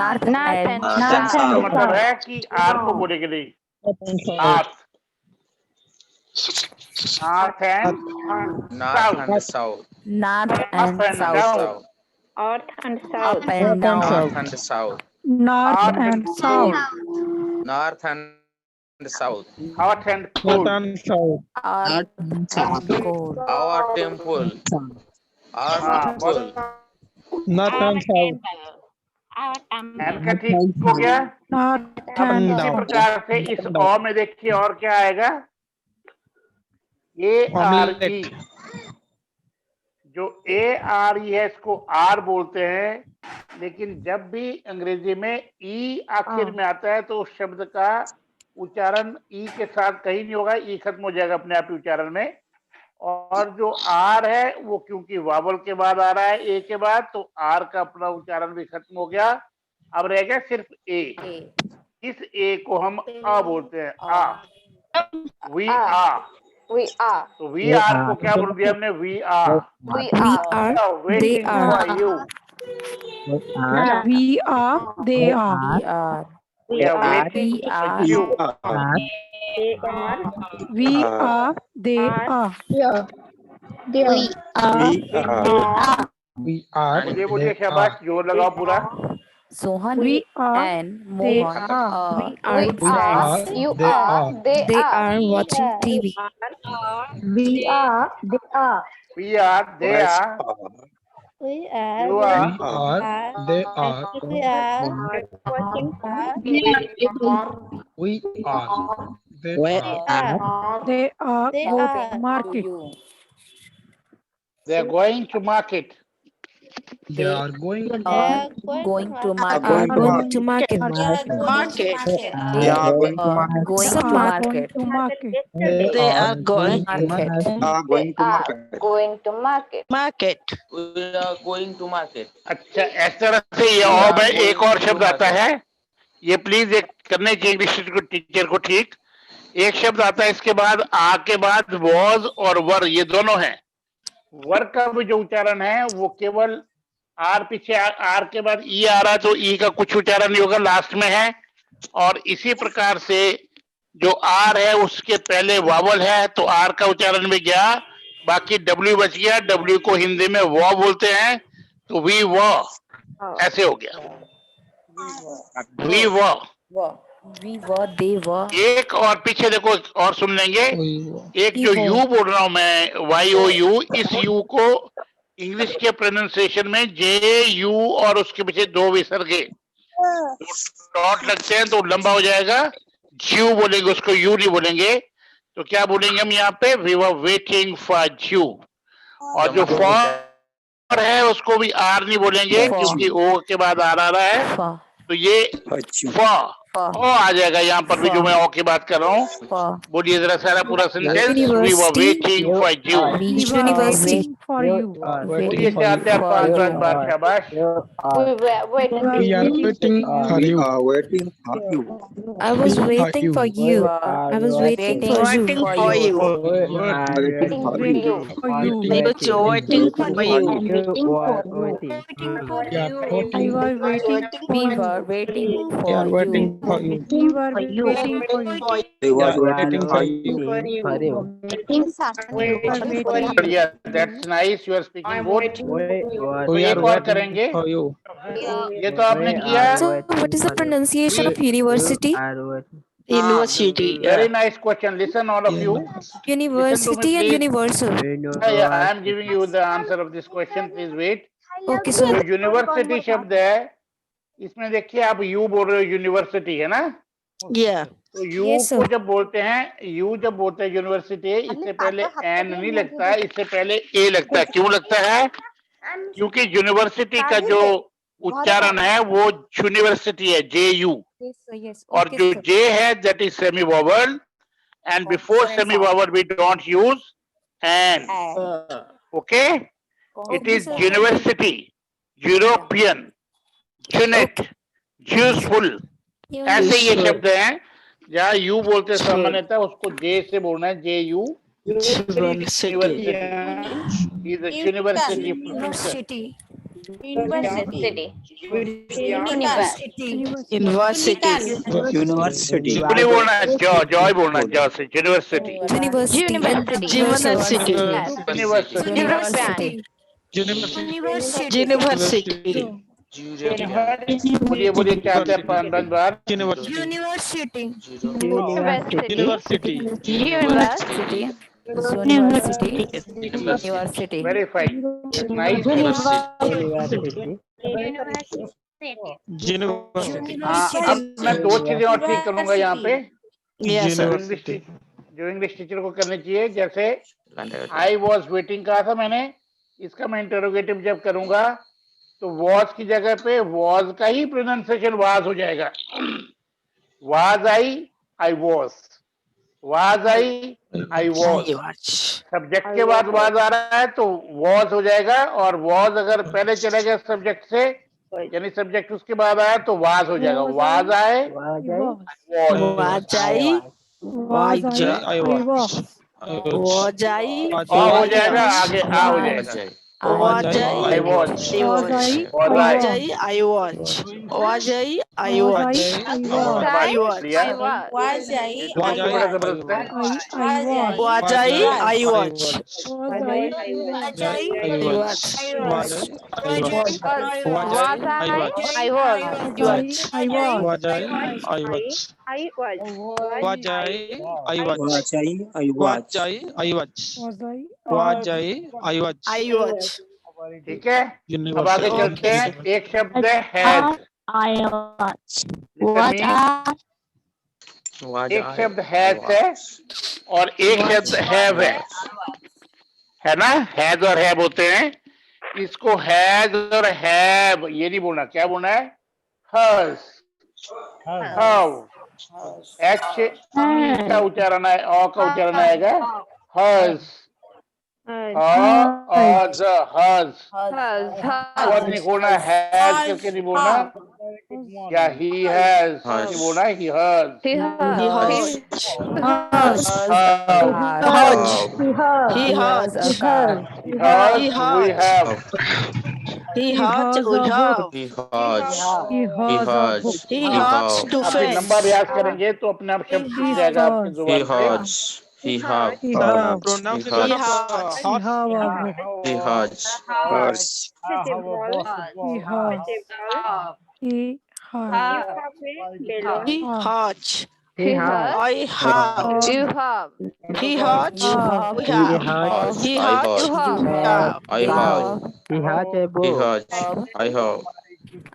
[SPEAKER 6] North.
[SPEAKER 5] and
[SPEAKER 3] मतलब है कि आर को बोलेंगे नहीं, north and
[SPEAKER 6] North and south.
[SPEAKER 5] North and south.
[SPEAKER 6] South.
[SPEAKER 5] Up and down.
[SPEAKER 6] North and south.
[SPEAKER 9] North and south.
[SPEAKER 6] North and south.
[SPEAKER 3] hot and cold,
[SPEAKER 5] Art and cold.
[SPEAKER 6] Our temple. Our temple.
[SPEAKER 3] An का ठीक हो गया।
[SPEAKER 9] North
[SPEAKER 3] अब
[SPEAKER 9] and
[SPEAKER 3] इसी प्रकार से इस ओ में देखिए और क्या आएगा, ARE। जो ARE है इसको आर बोलते हैं, लेकिन जब भी अंग्रेजी में ई आखिर में आता है तो उस शब्द का उच्चारण ई के साथ कहीं नहीं होगा, ई खत्म हो जाएगा अपने आप ही उच्चारण में। और जो आर है वो क्योंकि वावल के बाद आ रहा है ए के बाद, तो आर का अपना उच्चारण भी खत्म हो गया। अब रह गया सिर्फ ए। इस ए को हम आ बोलते हैं, आ। वी आर, तो वी आर को क्या बोल दिया हमने, we are.
[SPEAKER 5] We are. They are.
[SPEAKER 3] You,
[SPEAKER 9] we are, they are.
[SPEAKER 5] We are.
[SPEAKER 3] we are waiting
[SPEAKER 5] We are.
[SPEAKER 3] for you।
[SPEAKER 9] We are, they are.
[SPEAKER 3] बोलिए शाबाश, जोर लगाओ पूरा।
[SPEAKER 5] Sohan
[SPEAKER 9] We are,
[SPEAKER 5] and
[SPEAKER 9] they
[SPEAKER 5] Mohan
[SPEAKER 9] are.
[SPEAKER 5] are good friends. They are watching TV.
[SPEAKER 3] We are, they are, you are,
[SPEAKER 9] They are go to market.
[SPEAKER 3] they are going to market।
[SPEAKER 5] They are going to market.
[SPEAKER 10] Going to
[SPEAKER 5] market.
[SPEAKER 9] They
[SPEAKER 5] They are going to market.
[SPEAKER 9] to market.
[SPEAKER 5] They are going to
[SPEAKER 10] going to market.
[SPEAKER 6] We are going to market.
[SPEAKER 3] अच्छा, इस तरह से ये और में एक और शब्द आता है, ये प्लीज एक करने चाहिए इंग्लिश टीचर को। ठीक, एक शब्द आता है इसके बाद, आ के बाद वॉज और वर, ये दोनों हैं। वर का भी जो उच्चारण है वो केवल आर पीछे आर के बाद ई आ रहा है तो ई का कुछ उच्चारण नहीं होगा, लास्ट में है। और इसी प्रकार से जो आर है उसके पहले वावल है तो आर का उच्चारण में गया, बाकी डब्ल्यू बच गया। डब्ल्यू को हिंदी में व बोलते हैं, तो वी व ऐसे हो गया, वी व। एक और पीछे देखो और सुन लेंगे, एक जो यू बोल रहा हूं मैं, वाई ओ यू, इस यू को इंग्लिश के प्रोनाउंसिएशन में जे यू और उसके पीछे दो विसर्गे डॉट लगते हैं तो लंबा हो जाएगा, ज्यू बोलेंगे उसको, यू नहीं बोलेंगे। तो क्या बोलेंगे हम यहाँ पे, वी वर वेटिंग फॉर ज्यू। और जो फॉर है उसको भी आर नहीं बोलेंगे क्योंकि ओ के बाद आर आ रहा है, तो ये फॉर ओ आ जाएगा। यहाँ पर भी जो मैं ओ की बात कर रहा हूँ, बोलिए जरा सारा पूरा sentence, we were waiting for you.
[SPEAKER 9] Waiting for you.
[SPEAKER 3] बोलिए 4-4 5 शाबाश।
[SPEAKER 10] We are waiting for you. We are waiting for you.
[SPEAKER 5] I was waiting for you. I was waiting for you.
[SPEAKER 10] Waiting for you. Waiting for you.
[SPEAKER 11] I was waiting for you.
[SPEAKER 9] I was waiting.
[SPEAKER 5] We were waiting
[SPEAKER 10] We are
[SPEAKER 5] for
[SPEAKER 10] waiting
[SPEAKER 5] you.
[SPEAKER 10] for you.
[SPEAKER 9] We were waiting for you.
[SPEAKER 10] We are waiting for you.
[SPEAKER 3] बढ़िया, that's nice, you are speaking good.
[SPEAKER 10] We
[SPEAKER 3] एक
[SPEAKER 10] are
[SPEAKER 3] और
[SPEAKER 10] waiting
[SPEAKER 3] करेंगे,
[SPEAKER 10] for you.
[SPEAKER 3] ये तो आपने किया।
[SPEAKER 5] So, what is the pronunciation of university?
[SPEAKER 10] University.
[SPEAKER 3] Very nice question. Listen, all of you.
[SPEAKER 5] University and
[SPEAKER 3] please.
[SPEAKER 5] universal.
[SPEAKER 3] Yeah, I am giving you the answer of this question. Please wait.
[SPEAKER 5] Okay, so
[SPEAKER 3] जो university शब्द है, इसमें देखिए आप you बोल रहे हो, university है ना?
[SPEAKER 10] Yeah.
[SPEAKER 3] तो यू
[SPEAKER 5] Yes, sir.
[SPEAKER 3] को जब बोलते हैं, यू जब बोलते हैं यूनिवर्सिटी, इससे पहले एन नहीं लगता है, इससे पहले ए लगता है। क्यों लगता है? क्योंकि यूनिवर्सिटी का जो उच्चारण है वो यूनिवर्सिटी है, जे यू, और जो जे है that is semi vowel, and before semi vowel we don't use an. Okay, it is university, European, unit, useful, ऐसे ये शब्द हैं। जहाँ यू बोलते सामान्यतः उसको जे से बोलना है, J U. University is a university.
[SPEAKER 10] University.
[SPEAKER 3] नहीं बोलना है, जॉय बोलना है, जॉ से यूनिवर्सिटी।
[SPEAKER 10] University.
[SPEAKER 3] बोलिए बोलिए, क्या क्या 5 बार।
[SPEAKER 9] University.
[SPEAKER 5] University.
[SPEAKER 3] Very fine, nice. अब मैं 2 चीजें और ठीक करूंगा यहाँ पे, जो इंग्लिश टीचर को करनी चाहिए। जैसे आई वॉज वेटिंग कहा था मैंने, इसका मैं इंटरोगेटिव जब करूंगा तो वॉज की जगह पे वॉज का ही प्रोनाउंसिएशन वाज हो जाएगा। Was I was, was I was. Subject के बाद वाज आ रहा है तो वॉज हो जाएगा, और वॉज अगर पहले चले गए सब्जेक्ट से, यानी सब्जेक्ट उसके बाद आया तो वाज हो जाएगा। वाज आए, हो जाएगा, आगे आ हो जाएगा। I was. ठीक है, अब आगे चलते हैं। एक शब्द है हैज, एक शब्द हैज है और एक शब्द हैव है ना? हैज और हैव होते हैं। इसको हैज और हैव ये नहीं बोलना, क्या बोलना है? हर्स, हाउ, एच का उच्चारण है, ओ का उच्चारण आएगा हर्स, हर्स, और नहीं बोलना हैज करके नहीं बोलना, या ही हैज नहीं बोलना, ही hers, we have,
[SPEAKER 11] He has
[SPEAKER 9] has a
[SPEAKER 11] we have.
[SPEAKER 9] book.
[SPEAKER 6] He has.
[SPEAKER 9] He
[SPEAKER 6] He
[SPEAKER 9] has a
[SPEAKER 6] has.
[SPEAKER 9] book.
[SPEAKER 11] He
[SPEAKER 6] He
[SPEAKER 11] has
[SPEAKER 6] has.
[SPEAKER 11] two
[SPEAKER 3] आप ये लंबा
[SPEAKER 11] friends.
[SPEAKER 3] अभ्यास करेंगे तो अपने आप शब्द सीख जाएगा आपके
[SPEAKER 9] Has.
[SPEAKER 3] जुबान
[SPEAKER 6] He
[SPEAKER 3] पे।
[SPEAKER 6] has. He have.
[SPEAKER 9] He
[SPEAKER 10] Sir,
[SPEAKER 9] have.
[SPEAKER 6] He
[SPEAKER 10] pronunciation
[SPEAKER 6] has.
[SPEAKER 10] of
[SPEAKER 9] He
[SPEAKER 10] horse.
[SPEAKER 9] have a book.
[SPEAKER 6] He has.
[SPEAKER 10] Horse.
[SPEAKER 9] He has.
[SPEAKER 11] He
[SPEAKER 9] He
[SPEAKER 11] has.
[SPEAKER 9] has.
[SPEAKER 11] He
[SPEAKER 9] Ah.
[SPEAKER 11] has.
[SPEAKER 5] He has.
[SPEAKER 11] I have.
[SPEAKER 5] You have.
[SPEAKER 11] He has.
[SPEAKER 9] Ah.
[SPEAKER 11] We have.
[SPEAKER 6] Has.
[SPEAKER 11] He
[SPEAKER 6] I
[SPEAKER 11] has.
[SPEAKER 6] have.
[SPEAKER 5] You have.
[SPEAKER 11] We have.
[SPEAKER 6] I
[SPEAKER 5] You
[SPEAKER 6] have.
[SPEAKER 5] have.
[SPEAKER 6] He has. I have.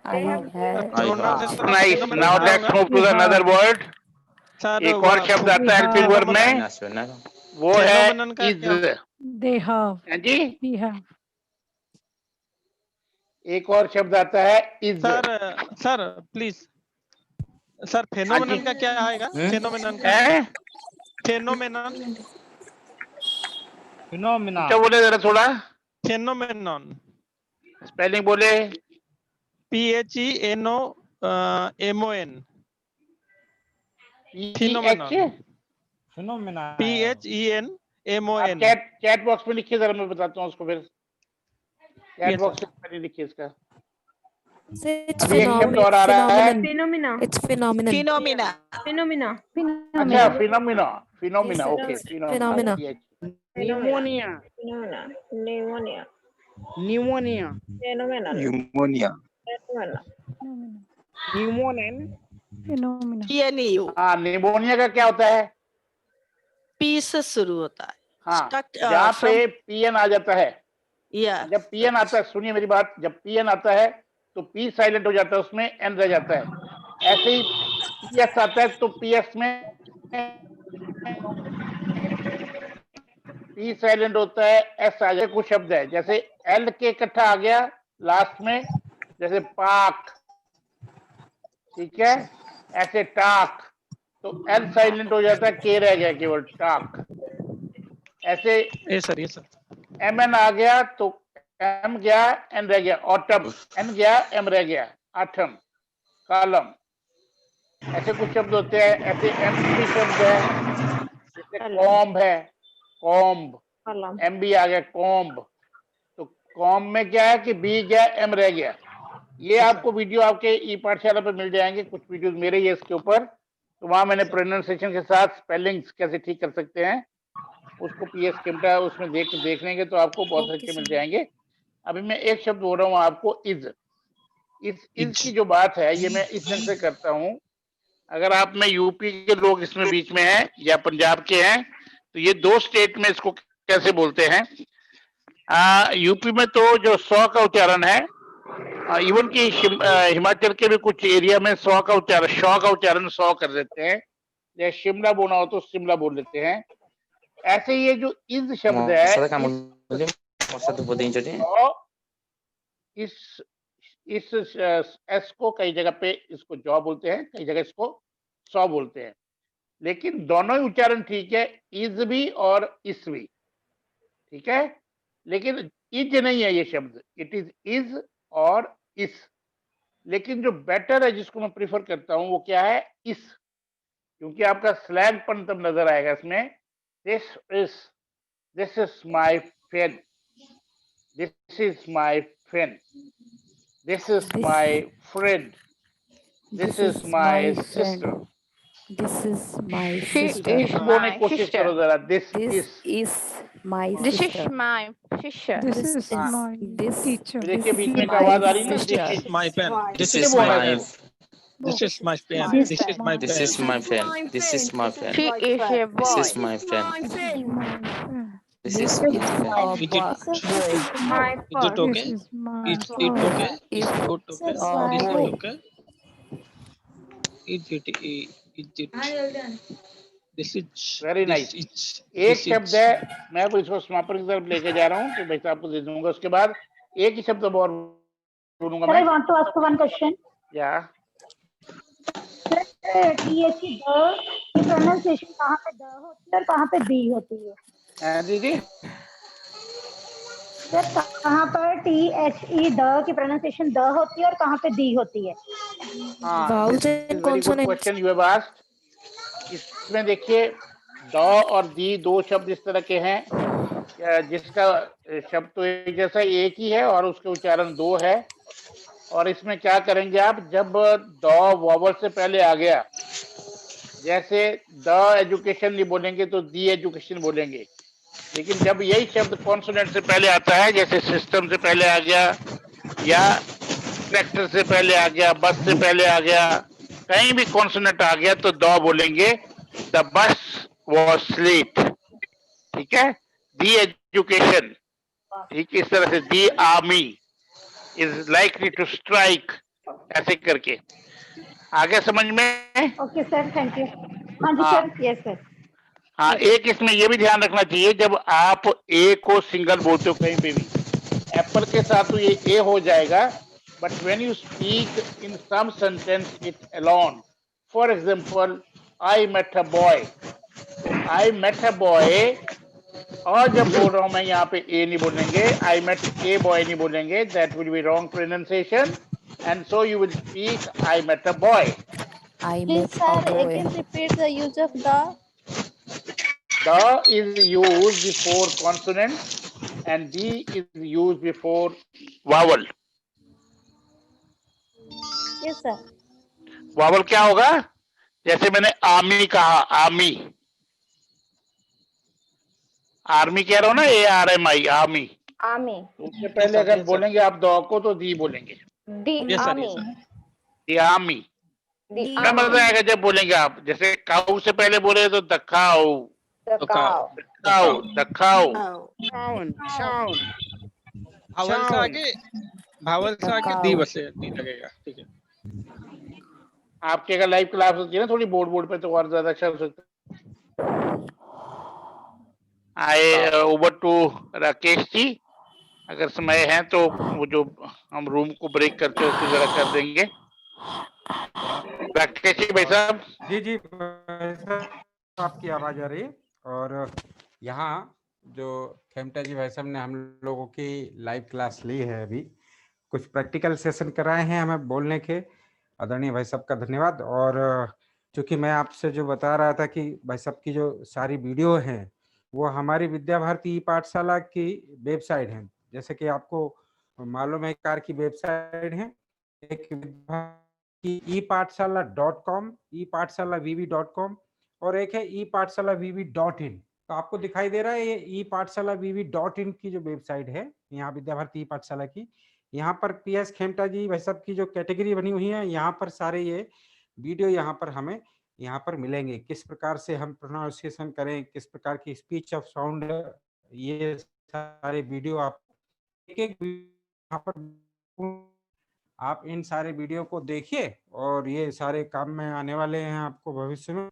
[SPEAKER 5] I have had.
[SPEAKER 6] I have.
[SPEAKER 10] Pronunciation of
[SPEAKER 3] nice,
[SPEAKER 10] phenomenon
[SPEAKER 3] now
[SPEAKER 10] क्या
[SPEAKER 3] let's
[SPEAKER 10] होगा?
[SPEAKER 3] Move to the another word.
[SPEAKER 10] Sir
[SPEAKER 3] एक और शब्द आता है helping verb में, वो है
[SPEAKER 10] phenomenon का
[SPEAKER 3] इज।
[SPEAKER 10] क्या?
[SPEAKER 9] They have.
[SPEAKER 3] हैं जी,
[SPEAKER 9] We have.
[SPEAKER 3] एक और शब्द आता है is.
[SPEAKER 10] Sir please sir phenomenon का क्या आएगा? फेनोमेनन का
[SPEAKER 3] है
[SPEAKER 10] फेनोमेनन
[SPEAKER 8] Phenomena.
[SPEAKER 3] क्या बोले जरा थोड़ा
[SPEAKER 10] फेनोमेनन
[SPEAKER 3] स्पेलिंग बोले।
[SPEAKER 10] PHENOMON
[SPEAKER 3] PH
[SPEAKER 8] Phenomena.
[SPEAKER 10] PHENMON
[SPEAKER 3] chat box में लिखिए जरा, मैं बताता हूँ उसको फिर। चैट बॉक्स में पहले लिखिए इसका। अभी एक शब्द और आ रहा है।
[SPEAKER 5] It's phenomenon.
[SPEAKER 11] Phenomena.
[SPEAKER 3] अच्छा, phenomena, phenomena, okay,
[SPEAKER 5] Phenomena.
[SPEAKER 6] Pneumonia.
[SPEAKER 10] Pneumonia.
[SPEAKER 6] Pneumonia.
[SPEAKER 10] Pneumonia.
[SPEAKER 6] Pneumonia.
[SPEAKER 9] Phenomena.
[SPEAKER 11] PNU.
[SPEAKER 3] हाँ, निमोनिया का क्या होता है?
[SPEAKER 11] P से शुरू होता है.
[SPEAKER 3] हाँ,
[SPEAKER 11] Start,
[SPEAKER 3] जहाँ पे
[SPEAKER 11] from
[SPEAKER 3] पीएन आ जाता है,
[SPEAKER 11] yeah.
[SPEAKER 3] जब पीएन आता है, सुनिए मेरी बात, जब पीएन आता है तो पी साइलेंट हो जाता है, उसमें एन रह जाता है। ऐसे ही पीएस आता है तो पीएस में पी साइलेंट होता है, एस आ जाए। कुछ शब्द है जैसे एल के इकट्ठा आ गया लास्ट में, जैसे पाक, ठीक है, ऐसे टाक, तो एल साइलेंट हो जाता है, के रह गया केवल टाक। ऐसे
[SPEAKER 10] ये सर
[SPEAKER 3] एम एन आ गया तो एम गया एन रह गया, ऑटम, एन गया एम रह गया, आठम, कालम। ऐसे कुछ शब्द होते हैं। ऐसे एम भी शब्द है, जैसे कॉम्ब है, कॉम्ब, एम बी आ गया कॉम्ब, तो कॉम्ब में क्या है कि बी गया एम रह गया। ये आपको वीडियो आपके ई पाठशाला पर मिल जाएंगे, कुछ वीडियोस मेरे ही इसके ऊपर, तो वहां मैंने प्रोनाउंसिएशन के साथ स्पेलिंग्स कैसे ठीक कर सकते हैं उसको पीएस कैमरा उसमें देख लेंगे तो आपको बहुत अच्छे मिल जाएंगे। अभी मैं एक शब्द बोल रहा हूँ आपको, इज। इस की जो बात है ये मैं इस ढंग से करता हूँ। अगर आप में यूपी के लोग इसमें बीच में हैं या पंजाब के हैं तो ये दो स्टेट में इसको कैसे बोलते हैं। यूपी में तो जो 100 का उच्चारण है, इवन की हिमाचल के भी कुछ एरिया में 100 का उच्चारण, 100 का उच्चारण 100 कर देते हैं, या शिमला बोलना हो तो शिमला बोल लेते हैं। ऐसे ये जो इज शब्द है, इस एस को कई जगह पे इसको जॉ बोलते हैं, कई जगह इसको सौ बोलते हैं, लेकिन दोनों ही उच्चारण ठीक है, इज भी और इस भी ठीक है, लेकिन इज नहीं है ये शब्द, इट इज और इस। लेकिन जो बेटर है जिसको मैं प्रीफर करता हूं वो क्या है, इस, क्योंकि आपका स्लैंगपन तब नजर आएगा इसमें। This is my pen, this is my pen, this is my friend, this is my sister,
[SPEAKER 5] This is my
[SPEAKER 7] She
[SPEAKER 5] sister.
[SPEAKER 7] is
[SPEAKER 3] बोलने
[SPEAKER 7] my
[SPEAKER 3] की कोशिश
[SPEAKER 7] sister.
[SPEAKER 3] करो जरा,
[SPEAKER 5] This is my
[SPEAKER 7] This
[SPEAKER 5] sister.
[SPEAKER 7] is my sister.
[SPEAKER 9] This is my
[SPEAKER 5] This
[SPEAKER 9] teacher.
[SPEAKER 3] देखिए बीच में एक
[SPEAKER 5] my
[SPEAKER 3] आवाज आ रही है ना,
[SPEAKER 5] sister.
[SPEAKER 3] this is
[SPEAKER 10] My pen.
[SPEAKER 6] This
[SPEAKER 3] किसने
[SPEAKER 6] is
[SPEAKER 3] बोला
[SPEAKER 6] my.
[SPEAKER 3] है?
[SPEAKER 10] This is my pen.
[SPEAKER 9] This
[SPEAKER 10] This is my
[SPEAKER 6] This
[SPEAKER 10] pen.
[SPEAKER 6] is my friend. This is my friend.
[SPEAKER 7] She is a
[SPEAKER 6] This
[SPEAKER 7] boy.
[SPEAKER 6] is my friend. This is
[SPEAKER 5] This
[SPEAKER 6] my
[SPEAKER 5] is
[SPEAKER 6] friend.
[SPEAKER 5] a
[SPEAKER 10] Is it-
[SPEAKER 5] boy.
[SPEAKER 10] Is it okay?
[SPEAKER 9] This is my
[SPEAKER 10] Is it okay? Is it okay? Is it okay? Is it? This is
[SPEAKER 3] Very
[SPEAKER 10] this
[SPEAKER 3] nice.
[SPEAKER 10] is-
[SPEAKER 3] एक
[SPEAKER 10] this is-
[SPEAKER 3] शब्द है, मैं अब इसको समापन की तरफ लेके जा रहा हूँ, तो भाई साहब को दे दूंगा। उसके बाद एक ही शब्द और बोलूंगा
[SPEAKER 12] Sir, I
[SPEAKER 3] मैं।
[SPEAKER 12] want to ask one question.
[SPEAKER 3] या
[SPEAKER 12] Sir, TH the key pronunciation कहाँ पे द होती है और कहाँ पे दी होती है?
[SPEAKER 3] दीदी
[SPEAKER 12] सर कहाँ पर THE the key pronunciation the होती है और कहाँ पे दी होती है?
[SPEAKER 5] Vowels and consonants.
[SPEAKER 3] Question you have asked. इसमें देखिए द और दी दो शब्द इस तरह के हैं, जिसका शब्द तो एक जैसा एक ही है और उसके उच्चारण दो है। और इसमें क्या करेंगे आप, जब द वॉवल से पहले आ गया, जैसे द एजुकेशन नहीं बोलेंगे तो दी एजुकेशन बोलेंगे, लेकिन जब यही शब्द कॉन्सोनेंट से पहले आता है, जैसे सिस्टम से पहले आ गया या ट्रैक्टर से पहले आ गया, बस से पहले आ गया, कहीं भी कॉन्सोनेंट आ गया तो द बोलेंगे। द बस वॉज लेट, ठीक है। दी एजुकेशन, ठीक, इस तरह से the army is likely to strike, ऐसे करके। आगे समझ में?
[SPEAKER 12] Okay sir, thank you. हाँ जी
[SPEAKER 3] हाँ।
[SPEAKER 12] Sir, yes sir.
[SPEAKER 3] हाँ, एक इसमें ये भी ध्यान रखना चाहिए, जब आप ए को सिंगल बोलते हो कहीं पे भी, एप्पल के साथ तो ये ए हो जाएगा, but when you speak in some sentence it alone, for example I met a boy, I met a boy, और जब बोल रहा हूं मैं यहाँ पे ए नहीं बोलेंगे, आई मेट ए बॉय नहीं बोलेंगे, that will be wrong pronunciation, and so you will speak I met a boy.
[SPEAKER 5] Please sir, again repeat the use of the.
[SPEAKER 3] The is used before consonant and D is used before vowel.
[SPEAKER 5] Yes sir.
[SPEAKER 3] Vowel क्या होगा? जैसे मैंने army कहा, army, army कह रहा हूँ ना, ARMI, army.
[SPEAKER 5] Army.
[SPEAKER 3] उससे पहले अगर बोलेंगे आप द को तो दी बोलेंगे,
[SPEAKER 5] The army.
[SPEAKER 3] The army.
[SPEAKER 5] The
[SPEAKER 3] क्या मजा आएगा जब बोलेंगे आप, जैसे काऊ से पहले बोले तो the cow,
[SPEAKER 5] The cow.
[SPEAKER 3] Cow, the cow.
[SPEAKER 10] भावल से आगे दी बसे, दी लगेगा, ठीक है।
[SPEAKER 3] आपके अगर लाइव क्लास होती है ना थोड़ी बोर्ड पे, तो और ज्यादा अच्छा हो सकता है। आए ओवर टू राकेश जी, अगर समय है तो वो जो हम रूम को ब्रेक करते हैं उसको जरा कर देंगे। राकेश जी भाई साहब।
[SPEAKER 1] जी जी भाई साहब, आपकी आवाज आ रही है। और यहाँ जो खेमटा जी भाई साहब ने हम लोगों की लाइव क्लास ली है, अभी कुछ प्रैक्टिकल सेशन कराए हैं हमें बोलने के, आदरणीय भाई साहब का धन्यवाद। और चूंकि मैं आपसे जो बता रहा था कि भाई साहब की जो सारी वीडियो हैं वो हमारी विद्या भारती ई पाठशाला की वेबसाइट है। जैसे कि आपको मालूम है, कार की वेबसाइट है, एक e-पाठशाला.com, e-पाठशाला-vv.com, और एक है e-पाठशाला-vv.in। तो आपको दिखाई दे रहा है ये e-पाठशाला-vv.in की जो वेबसाइट है, यहाँ विद्या भारती ई पाठशाला की, यहाँ पर PS खेमटा जी भाई साहब की जो कैटेगरी बनी हुई है, यहाँ पर सारे ये वीडियो यहाँ पर हमें यहाँ पर मिलेंगे। किस प्रकार से हम प्रोनाउंसिएशन करें, किस प्रकार की स्पीच ऑफ साउंड, ये सारे वीडियो आप एक यहाँ पर आप इन सारे वीडियो को देखिए, और ये सारे काम में आने वाले हैं आपको भविष्य में।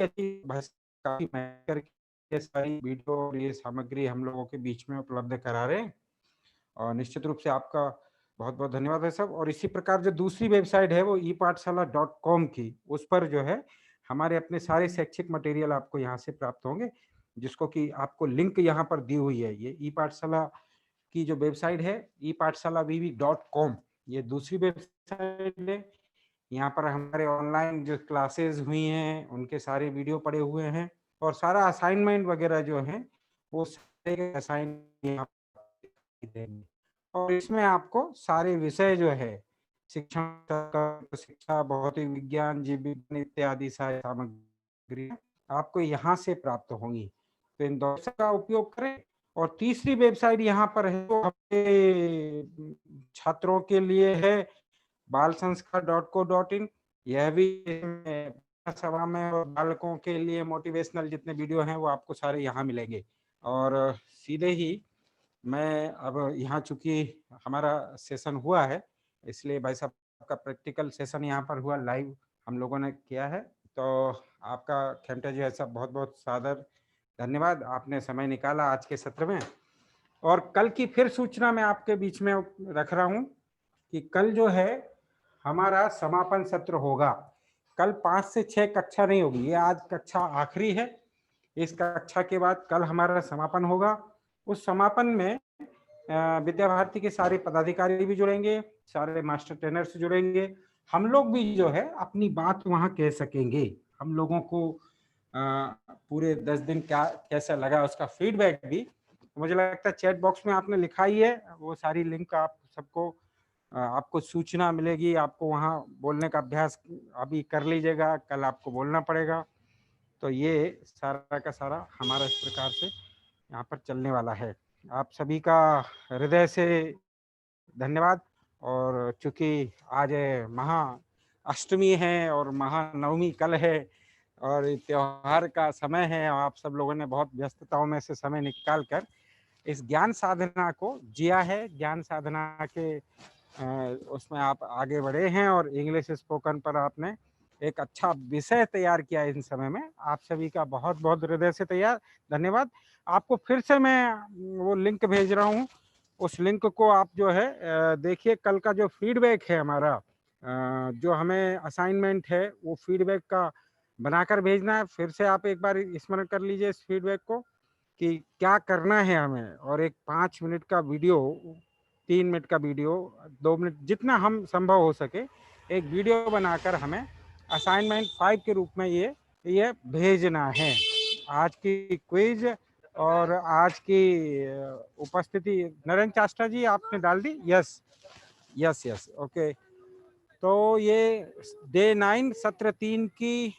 [SPEAKER 1] काफी करके सारी वीडियो और ये सामग्री हम लोगों के बीच में उपलब्ध करा रहे हैं, और निश्चित रूप से आपका बहुत बहुत धन्यवाद है सब। और इसी प्रकार जो दूसरी वेबसाइट है वो e-पाठशाला.com की, उस पर जो है हमारे अपने सारे शैक्षिक मटेरियल आपको यहाँ से प्राप्त होंगे, जिसको कि आपको लिंक यहाँ पर दी हुई है। ये e-पाठशाला की जो वेबसाइट है e-पाठशाला-vv.com, ये दूसरी वेबसाइट है। यहाँ पर हमारे ऑनलाइन जो क्लासेस हुई हैं उनके सारे वीडियो पड़े हुए हैं, और सारा असाइनमेंट वगैरह जो है वो सारे असाइन यहाँ देंगे। और इसमें आपको सारे विषय जो है शिक्षा, भौतिक विज्ञान, जीव विज्ञान इत्यादि सारी सामग्री आपको यहाँ से प्राप्त होंगी। तो इन दोनों का उपयोग करें। और तीसरी वेबसाइट यहाँ पर है वो हमारे छात्रों के लिए है balsanskar.co.in। यह भी सभा में और बालकों के लिए मोटिवेशनल जितने वीडियो हैं वो आपको सारे यहाँ मिलेंगे। और सीधे ही मैं अब यहाँ चूंकि हमारा सेशन हुआ है, इसलिए भाई साहब का प्रैक्टिकल सेशन यहाँ पर हुआ, लाइव हम लोगों ने किया है। तो आपका खेमटा जी साहब बहुत बहुत सादर धन्यवाद, आपने समय निकाला आज के सत्र में। और कल की फिर सूचना मैं आपके बीच में रख रहा हूँ कि कल जो है हमारा समापन सत्र होगा। कल 5 से 6 कक्षा नहीं होगी, ये आज कक्षा आखिरी है। इस कक्षा के बाद कल हमारा समापन होगा। उस समापन में विद्या भारती के सारे पदाधिकारी भी जुड़ेंगे, सारे मास्टर ट्रेनर्स जुड़ेंगे। हम लोग भी जो है अपनी बात वहाँ कह सकेंगे। हम लोगों को पूरे 10 दिन क्या कैसा लगा उसका फीडबैक भी तो मुझे लगता है चैट बॉक्स में आपने लिखा ही है, वो सारी लिंक आप सबको आपको सूचना मिलेगी, आपको वहाँ बोलने का अभ्यास अभी कर लीजिएगा, कल आपको बोलना पड़ेगा। तो ये सारा का सारा हमारा इस प्रकार से यहाँ पर चलने वाला है। आप सभी का हृदय से धन्यवाद। और चूंकि आज महा अष्टमी है और महानवमी कल है और त्योहार का समय है, और आप सब लोगों ने बहुत व्यस्तताओं में से समय निकाल कर इस ज्ञान साधना को जिया है, ज्ञान साधना के उसमें आप आगे बढ़े हैं और इंग्लिश स्पोकन पर आपने एक अच्छा विषय तैयार किया इन समय में। आप सभी का बहुत बहुत हृदय से धन्यवाद। आपको फिर से मैं वो लिंक भेज रहा हूँ, उस लिंक को आप जो है देखिए। कल का जो फीडबैक है हमारा, जो हमें असाइनमेंट है, वो फीडबैक का बनाकर भेजना है। फिर से आप एक बार स्मरण कर लीजिए इस फीडबैक को कि क्या करना है हमें, और एक 5 मिनट का वीडियो, 3 मिनट का वीडियो, 2 मिनट, जितना हम संभव हो सके एक वीडियो बनाकर हमें असाइनमेंट 5 के रूप में ये भेजना है। आज की क्विज और आज की उपस्थिति नरेंद्र चास्टा जी आपने डाल दी? Yes yes yes, okay. तो ये डे 9 सत्र 3 की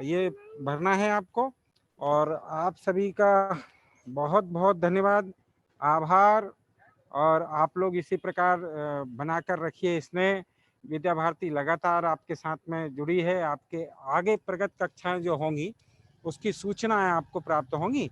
[SPEAKER 1] ये भरना है आपको। और आप सभी का बहुत बहुत धन्यवाद, आभार। और आप लोग इसी प्रकार बनाकर रखिए स्नेह। विद्या भारती लगातार आपके साथ में जुड़ी है। आपके आगे प्रगत कक्षाएं जो होंगी उसकी सूचनाएं आपको प्राप्त होंगी।